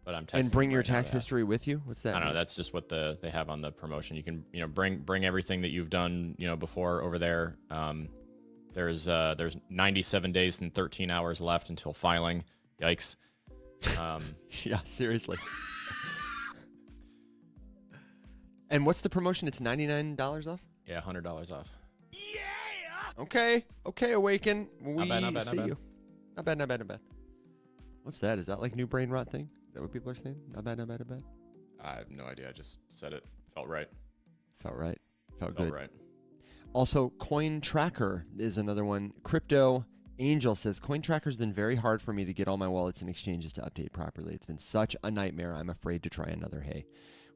But I'm and bring your tax history with you. What's that? I don't know. That's just what they have on the promotion. You can bring everything that you've done before over there. There's 97 days and 13 hours left until filing. Yikes. Yeah, seriously. And what's the promotion? It's $99 off? Yeah, $100 off. Yeah. Okay, Awaken. We not bad. you. Not bad. What's that? Is that like new brain rot thing? Is that what people are saying? Not bad. I have no idea. I just said it. Felt right. Felt good. Felt right. Also, Coin Tracker is another one. Crypto Angel says, Coin Tracker's been very hard for me to get all my wallets and exchanges to update properly. It's been such a nightmare. I'm afraid to try another. Hey,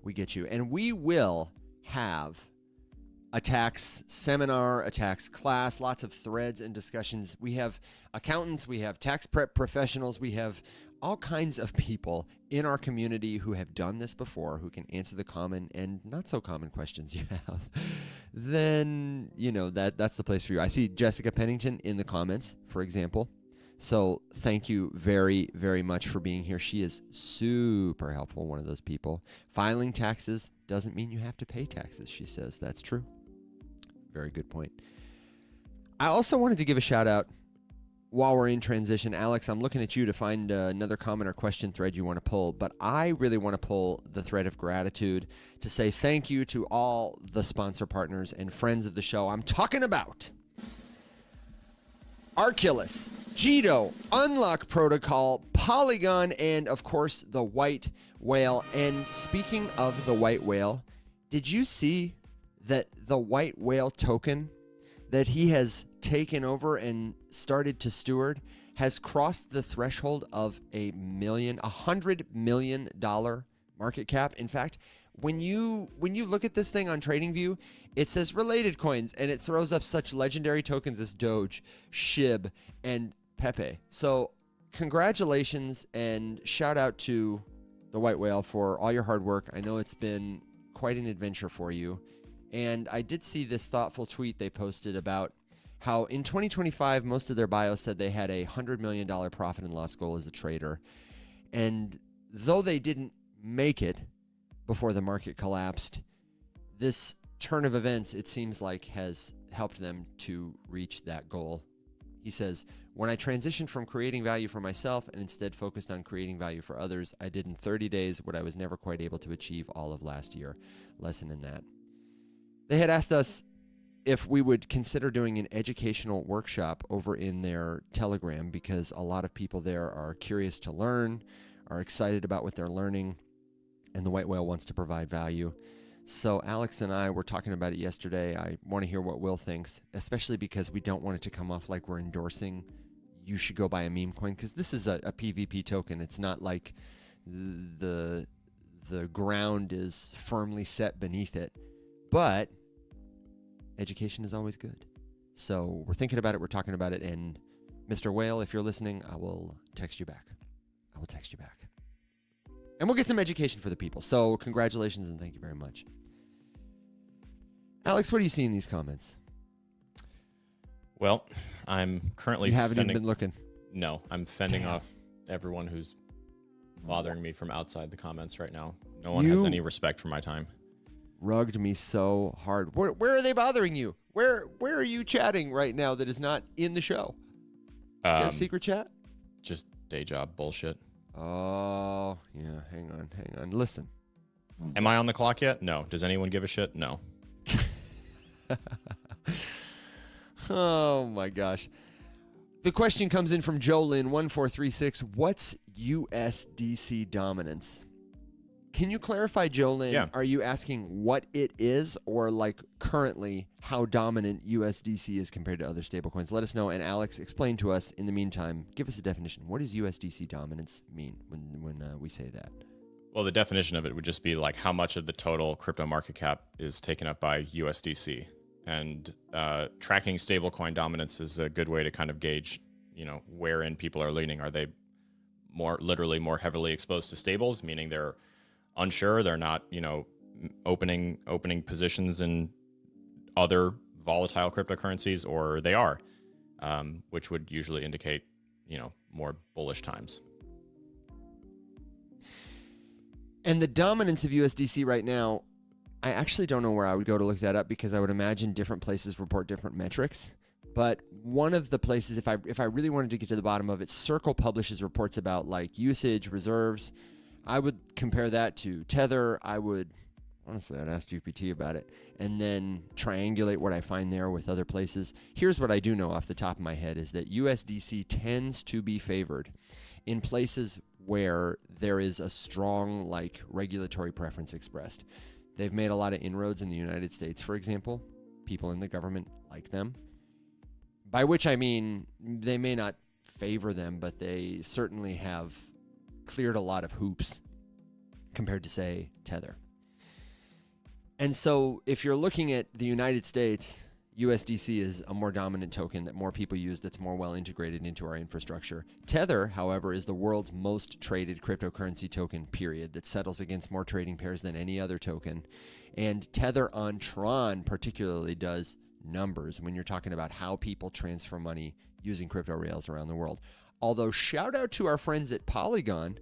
we get you. And we will have a tax seminar, a tax class, lots of threads and discussions. We have accountants, we have tax prep professionals, we have all kinds of people in our community who have done this before, who can answer the common and not so common questions you have. Then, that's the place for you. I see Jessica Pennington in the comments, for example. So thank you very, very much for being here. She is super helpful, one of those people. Filing taxes doesn't mean you have to pay taxes, she says. That's true. Very good point. I also wanted to give a shout out while we're in transition. Alex, I'm looking at you to find another comment or question thread you want to pull, but I really want to pull the thread of gratitude to say thank you to all the sponsor partners and friends of the show. I'm talking about Arculus, Gedo, Unlock Protocol, Polygon, and of course the White Whale. And speaking of the White Whale, did you see that the White Whale token that he has taken over and started to steward has crossed the threshold of $100 million market cap? In fact, when you look at this thing on TradingView, it says related coins, and it throws up such legendary tokens as Doge, SHIB, and Pepe. So congratulations and shout out to the White Whale for all your hard work. I know it's been quite an adventure for you. And I did see this thoughtful tweet they posted about how in 2025, most of their bios said they had a $100 million profit and loss goal as a trader. And though they didn't make it before the market collapsed, this turn of events, it seems like, has helped them to reach that goal. He says, when I transitioned from creating value for myself and instead focused on creating value for others, I did in 30 days what I was never quite able to achieve all of last year. Lesson in that. They had asked us if we would consider doing an educational workshop over in their Telegram, because a lot of people there are curious to learn, are excited about what they're learning, and the White Whale wants to provide value. So Alex and I were talking about it yesterday. I want to hear what Will thinks, especially because we don't want it to come off like we're endorsing you should go buy a meme coin, because this is a PvP token. It's not like the ground is firmly set beneath it. But education is always good. So we're thinking about it. We're talking about it. And Mr. Whale, if you're listening, I will text you back. And we'll get some education for the people. So congratulations and thank you very much. Alex, what do you see in these comments? Well, I'm currently... You haven't even been looking. No, I'm fending off everyone who's bothering me from outside the comments right now. No one has any respect for my time. Rugged me so hard. Where are they bothering you? Where are you chatting right now that is not in the show? Got a secret chat? Just day job bullshit. Oh, yeah. Hang on. Listen. Am I on the clock yet? No. Does anyone give a shit? No. Oh, my gosh. The question comes in from Jolyn1436. What's USDC dominance? Can you clarify, Jolyn? Yeah. Are you asking what it is, or like currently how dominant USDC is compared to other stablecoins? Let us know. And Alex, explain to us in the meantime. Give us a definition. What does USDC dominance mean when we say that? Well, the definition of it would just be like how much of the total crypto market cap is taken up by USDC. And tracking stablecoin dominance is a good way to kind of gauge, wherein people are leaning. Are they literally more heavily exposed to stables, meaning they're unsure, they're not, opening positions in other volatile cryptocurrencies, or they are, which would usually indicate, more bullish times. And the dominance of USDC right now, I actually don't know where I would go to look that up, because I would imagine different places report different metrics. But one of the places, if I really wanted to get to the bottom of it, Circle publishes reports about like usage, reserves. I would compare that to Tether. I'd ask GPT about it, and then triangulate what I find there with other places. Here's what I do know off the top of my head is that USDC tends to be favored in places where there is a strong like regulatory preference expressed. They've made a lot of inroads in the United States, for example. People in the government like them. By which I mean they may not favor them, but they certainly have cleared a lot of hoops compared to, say, Tether. And so if you're looking at the United States, USDC is a more dominant token that more people use, that's more well integrated into our infrastructure. Tether, however, is the world's most traded cryptocurrency token, period, that settles against more trading pairs than any other token. And Tether on Tron particularly does numbers when you're talking about how people transfer money using crypto rails around the world. Although, shout out to our friends at Polygon.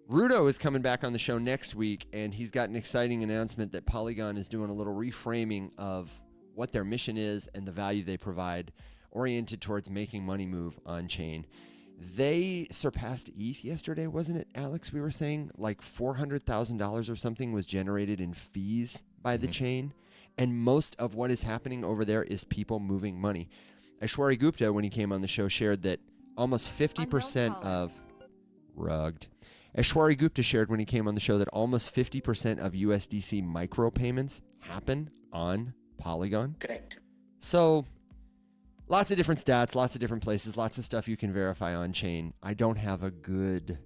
Rudo is coming back on the show next week, and he's got an exciting announcement that Polygon is doing a little reframing of what their mission is and the value they provide, oriented towards making money move on chain. They surpassed ETH yesterday, wasn't it, Alex? We were saying like $400,000 or something was generated in fees by the chain. And most of what is happening over there is people moving money. Aishwarya Gupta, when he came on the show, shared that almost 50% of rugged. Aishwarya Gupta shared when he came on the show that almost 50% of USDC micropayments happen on Polygon. Correct. So lots of different stats, lots of different places, lots of stuff you can verify on chain. I don't have a good,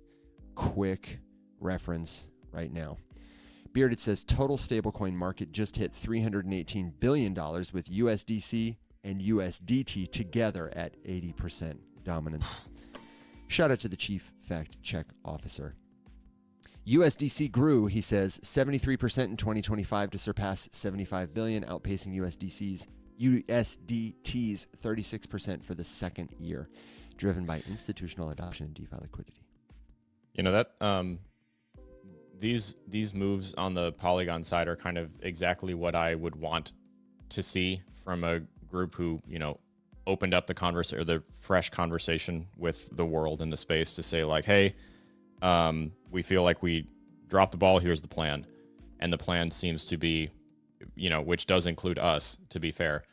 quick reference right now. Bearded says total stablecoin market just hit $318 billion with USDC and USDT together at 80% dominance. Shout out to the chief fact check officer. USDC grew, he says, 73% in 2025 to surpass 75 billion, outpacing USDT's 36% for the second year, driven by institutional adoption and DeFi liquidity. These moves on the Polygon side are kind of exactly what I would want to see from a group who, opened up the fresh conversation with the world in the space to say like, hey, we feel like we dropped the ball. Here's the plan. And the plan seems to be, which does include us, to be fair,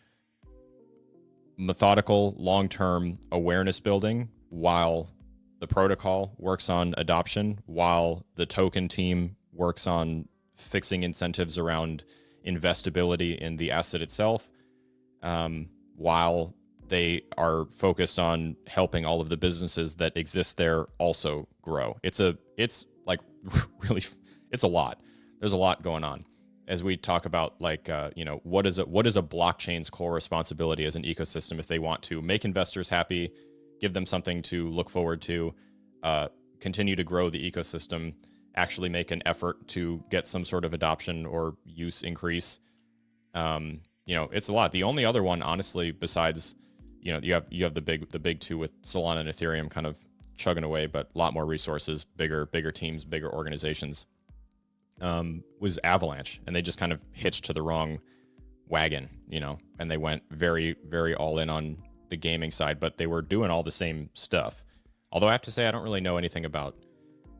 methodical, long-term awareness building while the protocol works on adoption, while the token team works on fixing incentives around investability in the asset itself, while they are focused on helping all of the businesses that exist there also grow. It's like really, it's a lot. There's a lot going on as we talk about like, what is a blockchain's core responsibility as an ecosystem if they want to make investors happy, give them something to look forward to, continue to grow the ecosystem, actually make an effort to get some sort of adoption or use increase. It's a lot. The only other one, honestly, besides, you have the big two with Solana and Ethereum kind of chugging away, but a lot more resources, bigger teams, bigger organizations, was Avalanche. And they just kind of hitched to the wrong wagon, and they went very, very all in on the gaming side, but they were doing all the same stuff. Although I have to say, I don't really know anything about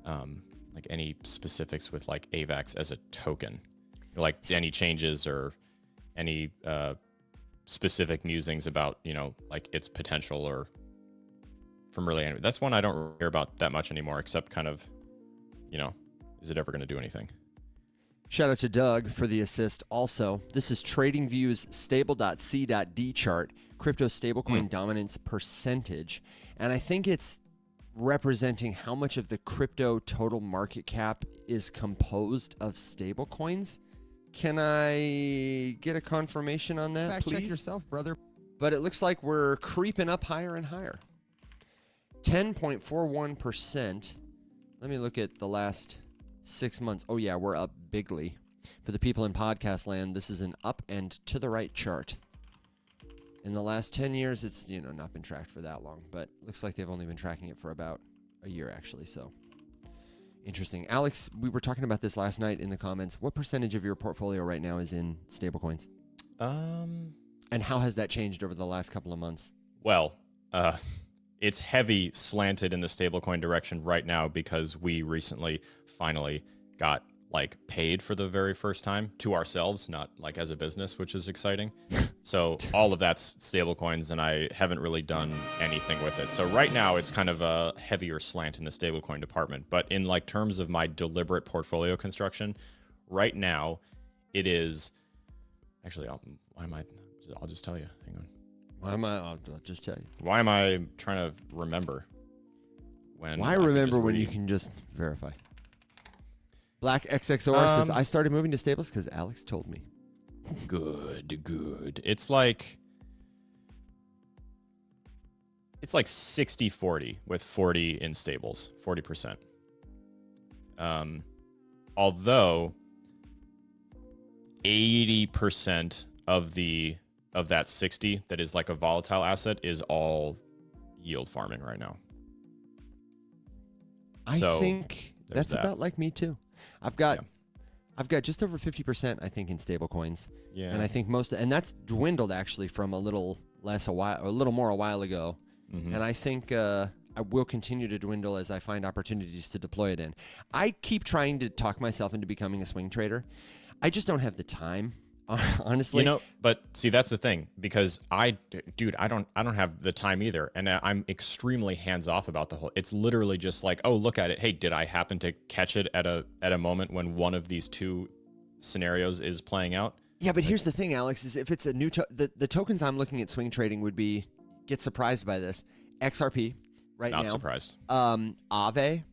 like any specifics with like AVAX as a token, like any changes or any specific musings about, like its potential or really anyone. That's one I don't hear about that much anymore, except kind of, is it ever going to do anything? Shout out to Doug for the assist. Also, this is TradingView's stable.c.d chart, crypto stablecoin dominance percentage. And I think it's representing how much of the crypto total market cap is composed of stablecoins. Can I get a confirmation on that, Fact please? check yourself, brother. But it looks like we're creeping up higher and higher. 10.41%. Let me look at the last 6 months. Oh, yeah, we're up bigly. For the people in podcast land, this is an up and to the right chart. In the last 10 years, it's not been tracked for that long, but looks like they've only been tracking it for about a year, actually. So interesting. Alex, we were talking about this last night in the comments. What percentage of your portfolio right now is in stablecoins? And how has that changed over the last couple of months? Well, it's heavy slanted in the stablecoin direction right now because we recently finally got paid for the very first time to ourselves, not as a business, which is exciting. So all of that's stablecoins, and I haven't really done anything with it. So right now it's kind of a heavier slant in the stablecoin department. But in terms of my deliberate portfolio construction, right now it is actually. I'll just tell you. Hang on. I'll just tell you. Why am I trying to remember when? Why remember when you can just verify? Black XXOR says, I started moving to stables because Alex told me. Good. It's like 60-40 with 40 in stables, 40%. Although 80% of that 60 that is a volatile asset is all yield farming right now. I think that's about like me too. I've got just over 50%, I think, in stable coins. Yeah. And I think and that's dwindled actually from a little more a while ago. Mm-hmm. And I think I will continue to dwindle as I find opportunities to deploy it in. I keep trying to talk myself into becoming a swing trader. I just don't have the time. Honestly, but see, that's the thing, because I don't have the time either, and I'm extremely hands off about the whole. It's literally just oh, look at it. Hey, did I happen to catch it at a moment when one of these two scenarios is playing out? Yeah, but here's the thing, Alex, is if it's a new the tokens I'm looking at swing trading would be get surprised by this XRP right now. Not surprised. Aave,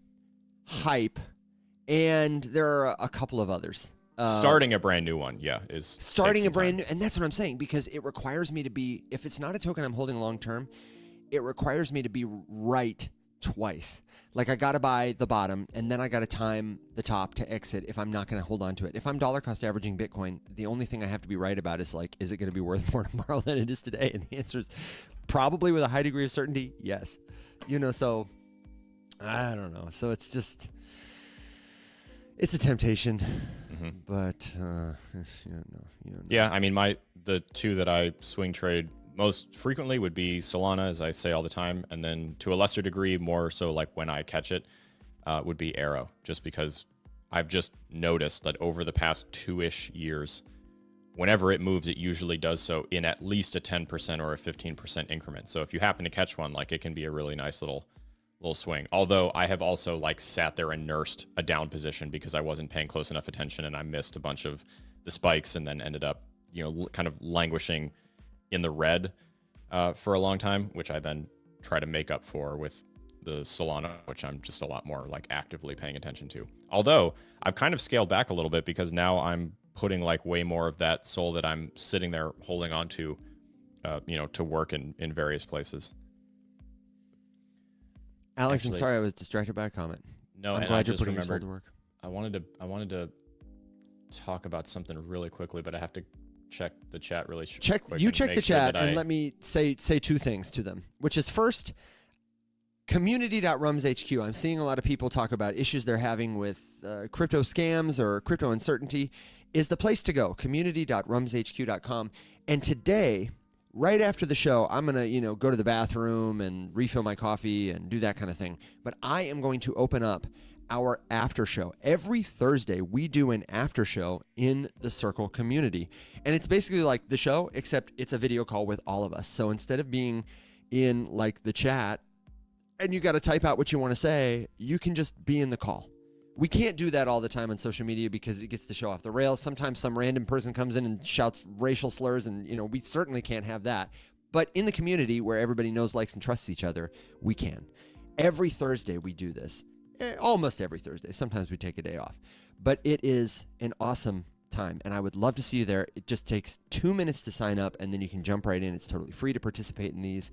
Hype, and there are a couple of others. Starting a brand new one, is starting a brand new, and that's what I'm saying, because it requires me to be, if it's not a token I'm holding long term, it requires me to be right twice. I got to buy the bottom, and then I got to time the top to exit if I'm not going to hold on to it. If I'm dollar cost averaging Bitcoin, the only thing I have to be right about is is it going to be worth more tomorrow than it is today? And the answer is probably with a high degree of certainty, yes. So I don't know. So it's just, it's a temptation. But yeah, I mean, the two that I swing trade most frequently would be Solana, as I say all the time, and then to a lesser degree, more so when I catch it, would be Arrow, just because I've just noticed that over the past 2-ish years, whenever it moves, it usually does so in at least a 10% or a 15% increment. So if you happen to catch one, it can be a really nice little swing. Although I have also sat there and nursed a down position because I wasn't paying close enough attention, and I missed a bunch of the spikes, and then ended up kind of languishing in the red for a long time, which I then try to make up for with the Solana, which I'm just a lot more actively paying attention to. Although I've kind of scaled back a little bit because now I'm putting way more of that soul that I'm sitting there holding on to to work in various places. Alex, I'm sorry I was distracted by a comment. No, I'm glad you're putting your soul to work. I wanted to talk about something really quickly, but I have to check the chat really quick. You check the chat, and let me say two things to them, which is first, community.rumshq. I'm seeing a lot of people talk about issues they're having with crypto scams or crypto uncertainty. Is the place to go, community.rumshq.com. And today, right after the show, I'm going to, go to the bathroom and refill my coffee and do that kind of thing. But I am going to open up our after show. Every Thursday, we do an after show in the Circle community. And it's basically like the show, except it's a video call with all of us. So instead of being in the chat, and you got to type out what you want to say, you can just be in the call. We can't do that all the time on social media because it gets the show off the rails. Sometimes some random person comes in and shouts racial slurs, and we certainly can't have that. But in the community where everybody knows, likes, and trusts each other, we can. Every Thursday we do this. Almost every Thursday. Sometimes we take a day off. But it is an awesome time, and I would love to see you there. It just takes 2 minutes to sign up, and then you can jump right in. It's totally free to participate in these.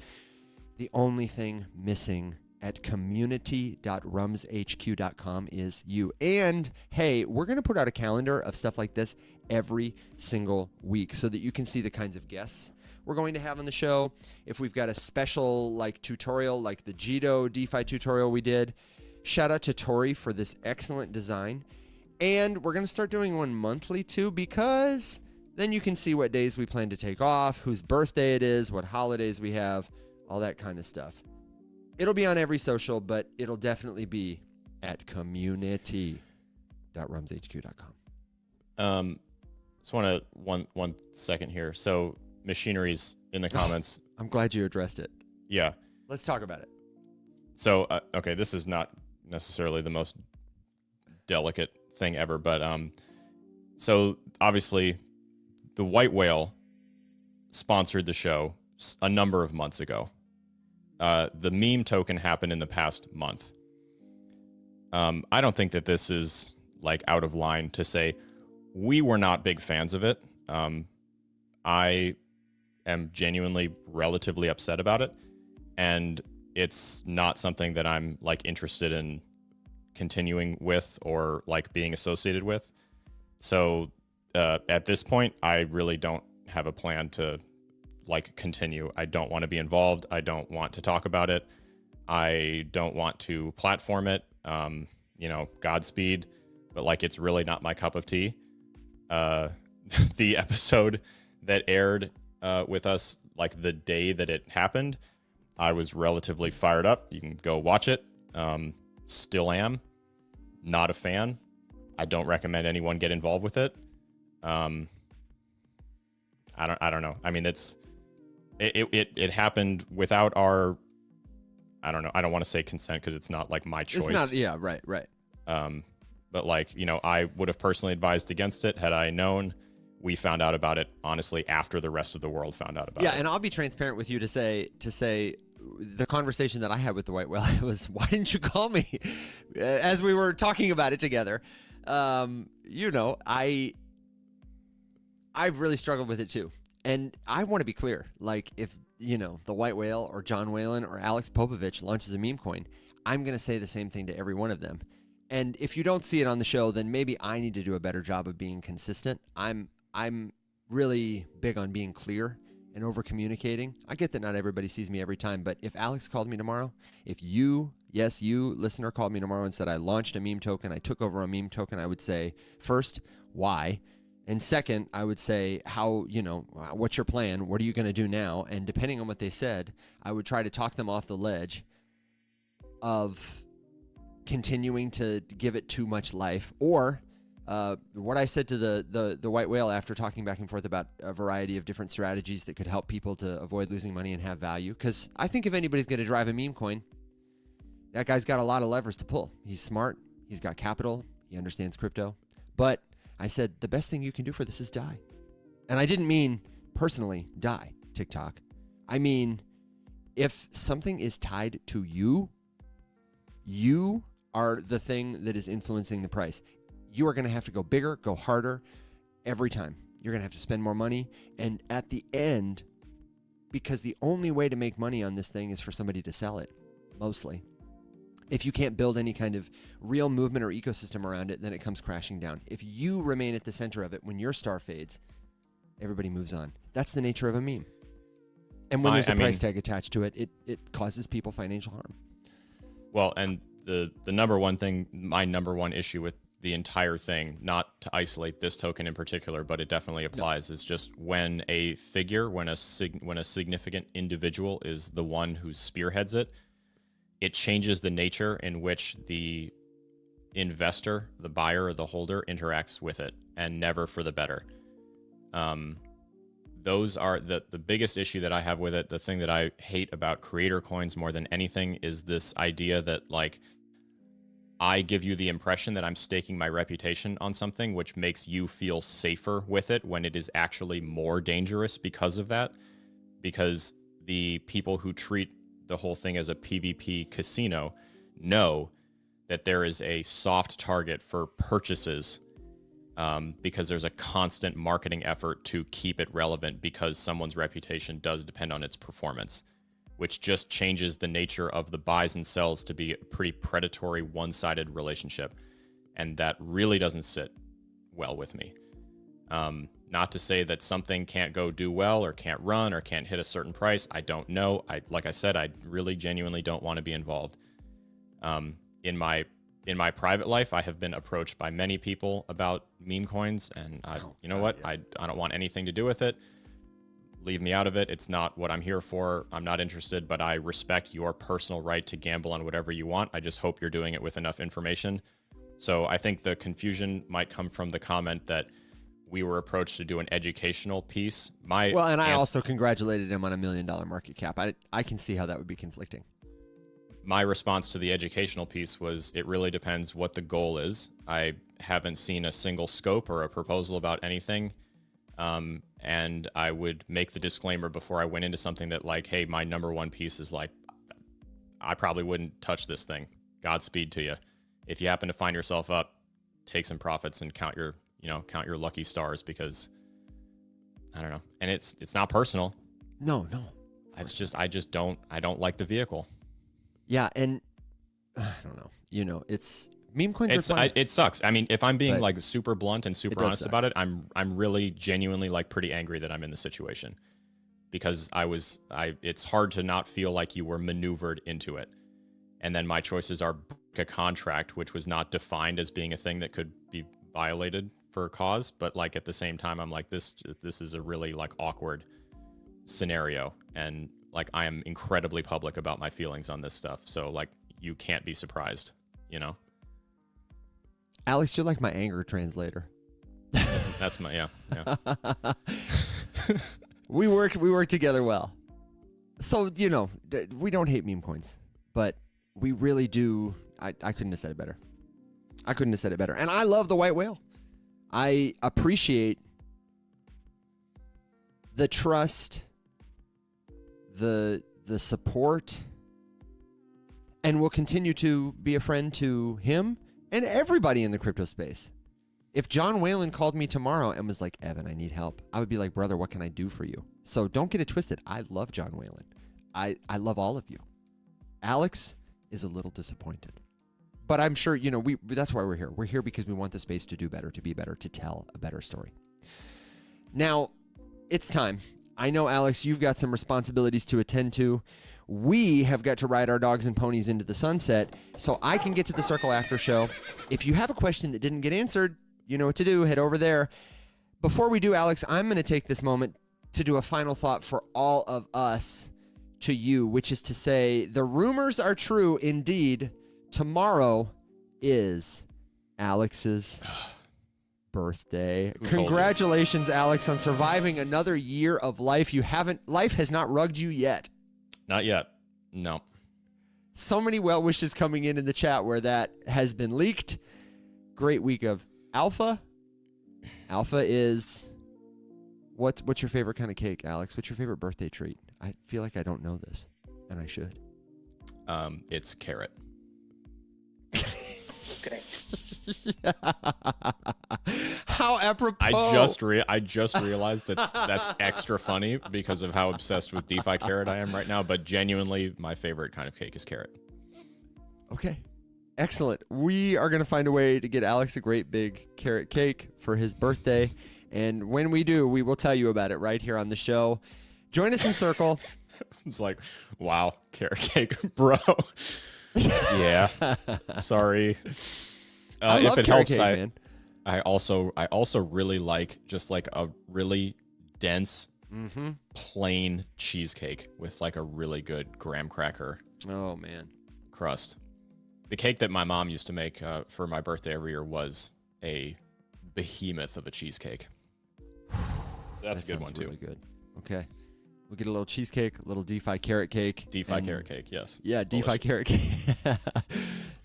The only thing missing at community.rumshq.com is you. And hey, we're going to put out a calendar of stuff like this every single week so that you can see the kinds of guests we're going to have on the show. If we've got a special like tutorial, like the Geebz DeFi tutorial we did, shout out to Tori for this excellent design. And we're going to start doing one monthly too, because then you can see what days we plan to take off, whose birthday it is, what holidays we have, all that kind of stuff. It'll be on every social, but it'll definitely be at community.rumshq.com. Just want to one second here. So machinery's in the comments. I'm glad you addressed it. Yeah. Let's talk about it. So, okay, this is not necessarily the most delicate thing ever, but so obviously the White Whale sponsored the show a number of months ago. The meme token happened in the past month. I don't think that this is like out of line to say we were not big fans of it. I am genuinely relatively upset about it, and it's not something that I'm like interested in continuing with or like being associated with. So at this point, I really don't have a plan to like continue. I don't want to be involved. I don't want to talk about it. I don't want to platform it. Godspeed, but like it's really not my cup of tea. The episode that aired with us like the day that it happened, I was relatively fired up. You can go watch it. Still am not a fan. I don't recommend anyone get involved with it. I don't know. I mean, it happened without our, I don't know. I don't want to say consent because it's not like my choice. It's not. Yeah. Right. But like, I would have personally advised against it had I known. We found out about it, honestly, after the rest of the world found out about it. Yeah, and I'll be transparent with you to say the conversation that I had with the White Whale was, why didn't you call me? As we were talking about it together. I've really struggled with it too. And I want to be clear. Like, if, the White Whale or John Whalen or Alex Popovich launches a meme coin, I'm going to say the same thing to every one of them. And if you don't see it on the show, then maybe I need to do a better job of being consistent. I'm really big on being clear and over communicating. I get that not everybody sees me every time, but if Alex called me tomorrow, if you listener, called me tomorrow and said I launched a meme token, I took over a meme token, I would say, first, why? And second, I would say, how, what's your plan? What are you going to do now? And depending on what they said, I would try to talk them off the ledge of continuing to give it too much life, or what I said to the White Whale after talking back and forth about a variety of different strategies that could help people to avoid losing money and have value. Because I think if anybody's going to drive a meme coin, that guy's got a lot of levers to pull. He's smart. He's got capital. He understands crypto. But I said, the best thing you can do for this is die. And I didn't mean personally die, TikTok. I mean, if something is tied to you, you are the thing that is influencing the price. You are going to have to go bigger, go harder every time. You're going to have to spend more money. And at the end, because the only way to make money on this thing is for somebody to sell it, mostly. If you can't build any kind of real movement or ecosystem around it, then it comes crashing down. If you remain at the center of it, when your star fades, everybody moves on. That's the nature of a meme. And when there's a price tag attached to it, it causes people financial harm. Well, and the number one thing, my number one issue with the entire thing, not to isolate this token in particular, but it definitely applies, is just when a figure, when a significant individual is the one who spearheads it, it changes the nature in which the investor, the buyer, or the holder interacts with it, and never for the better. those are the biggest issue that I have with it. The thing that I hate about creator coins more than anything is this idea that like I give you the impression that I'm staking my reputation on something, which makes you feel safer with it when it is actually more dangerous because of that. Because the people who treat the whole thing as a PvP casino know that there is a soft target for purchases, because there's a constant marketing effort to keep it relevant because someone's reputation does depend on its performance, which just changes the nature of the buys and sells to be a pretty predatory, one-sided relationship. And that really doesn't sit well with me. Not to say that something can't go do well or can't run or can't hit a certain price. I don't know. Like I said, I really genuinely don't want to be involved. In my private life, I have been approached by many people about meme coins, and you know what? Yeah. I don't want anything to do with it. Leave me out of it. It's not what I'm here for. I'm not interested, but I respect your personal right to gamble on whatever you want. I just hope you're doing it with enough information. So I think the confusion might come from the comment that we were approached to do an educational piece. I also congratulated him on $1 million market cap. I can see how that would be conflicting. My response to the educational piece was, it really depends what the goal is. I haven't seen a single scope or a proposal about anything. And I would make the disclaimer before I went into something that like, hey, my number one piece is like, I probably wouldn't touch this thing. Godspeed to you. If you happen to find yourself up, take some profits and count your lucky stars, because I don't know. And it's not personal. No. It's just, I don't like the vehicle. Yeah. And I don't know, it's meme coins are fun. It sucks. I mean, if I'm being like super blunt and super honest about it, I'm really genuinely like pretty angry that I'm in this situation, because it's hard to not feel like you were maneuvered into it. And then my choices are a contract, which was not defined as being a thing that could be violated for a cause. But like at the same time, I'm like, this is a really like awkward scenario. And like, I am incredibly public about my feelings on this stuff. So like, you can't be surprised, Alex, you're like my anger translator. That's my, yeah. We work together well. So, we don't hate meme coins, but we really do. I couldn't have said it better. And I love the white whale. I appreciate the trust, the support, and will continue to be a friend to him and everybody in the crypto space. If John Whalen called me tomorrow and was like, Evan, I need help, I would be like, brother, what can I do for you? So don't get it twisted. I love John Whalen. I love all of you. Alex is a little disappointed. But I'm sure, that's why we're here. We're here because we want the space to do better, to be better, to tell a better story. Now, it's time. I know, Alex, you've got some responsibilities to attend to. We have got to ride our dogs and ponies into the sunset, so I can get to the Circle After Show. If you have a question that didn't get answered, you know what to do. Head over there. Before we do, Alex, I'm going to take this moment to do a final thought for all of us to you, which is to say, the rumors are true indeed. Tomorrow is Alex's birthday. Congratulations, Alex, on surviving another year of life. Life has not rugged you yet. Not yet. No. So many well wishes coming in the chat where that has been leaked. Great week of Alpha. Alpha is what's your favorite kind of cake, Alex? What's your favorite birthday treat? I feel like I don't know this, and I should. It's carrot. Okay. How apropos! I just realized that's extra funny because of how obsessed with DeFi carrot I am right now. But genuinely, my favorite kind of cake is carrot. Okay, excellent. We are gonna find a way to get Alex a great big carrot cake for his birthday, and when we do, we will tell you about it right here on the show. Join us in Circle. It's like, wow, carrot cake, bro. Yeah, sorry. I love if it carrot helps, cake, man. I also really like just like a really dense, plain cheesecake with like a really good graham cracker. Oh man, crust. The cake that my mom used to make for my birthday every year was a behemoth of a cheesecake. That's a good one too. Really good. Okay. We'll get a little cheesecake, a little DeFi carrot cake. DeFi carrot cake, yes. Yeah, DeFi Delicious. carrot cake.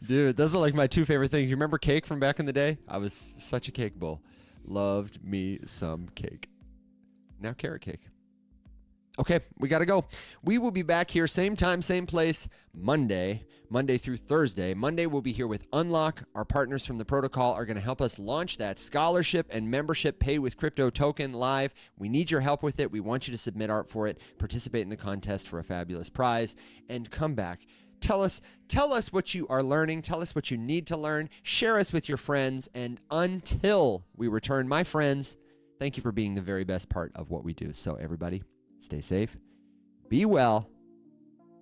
Dude, those are like my two favorite things. You remember cake from back in the day? I was such a cake bull. Loved me some cake. Now carrot cake. Okay, we got to go. We will be back here same time, same place, Monday through Thursday. Monday, we'll be here with Unlock. Our partners from the protocol are going to help us launch that scholarship and membership Pay with Crypto token live. We need your help with it. We want you to submit art for it, participate in the contest for a fabulous prize, and come back. Tell us what you are learning. Tell us what you need to learn. Share us with your friends. And until we return, my friends, thank you for being the very best part of what we do. So everybody, stay safe, be well,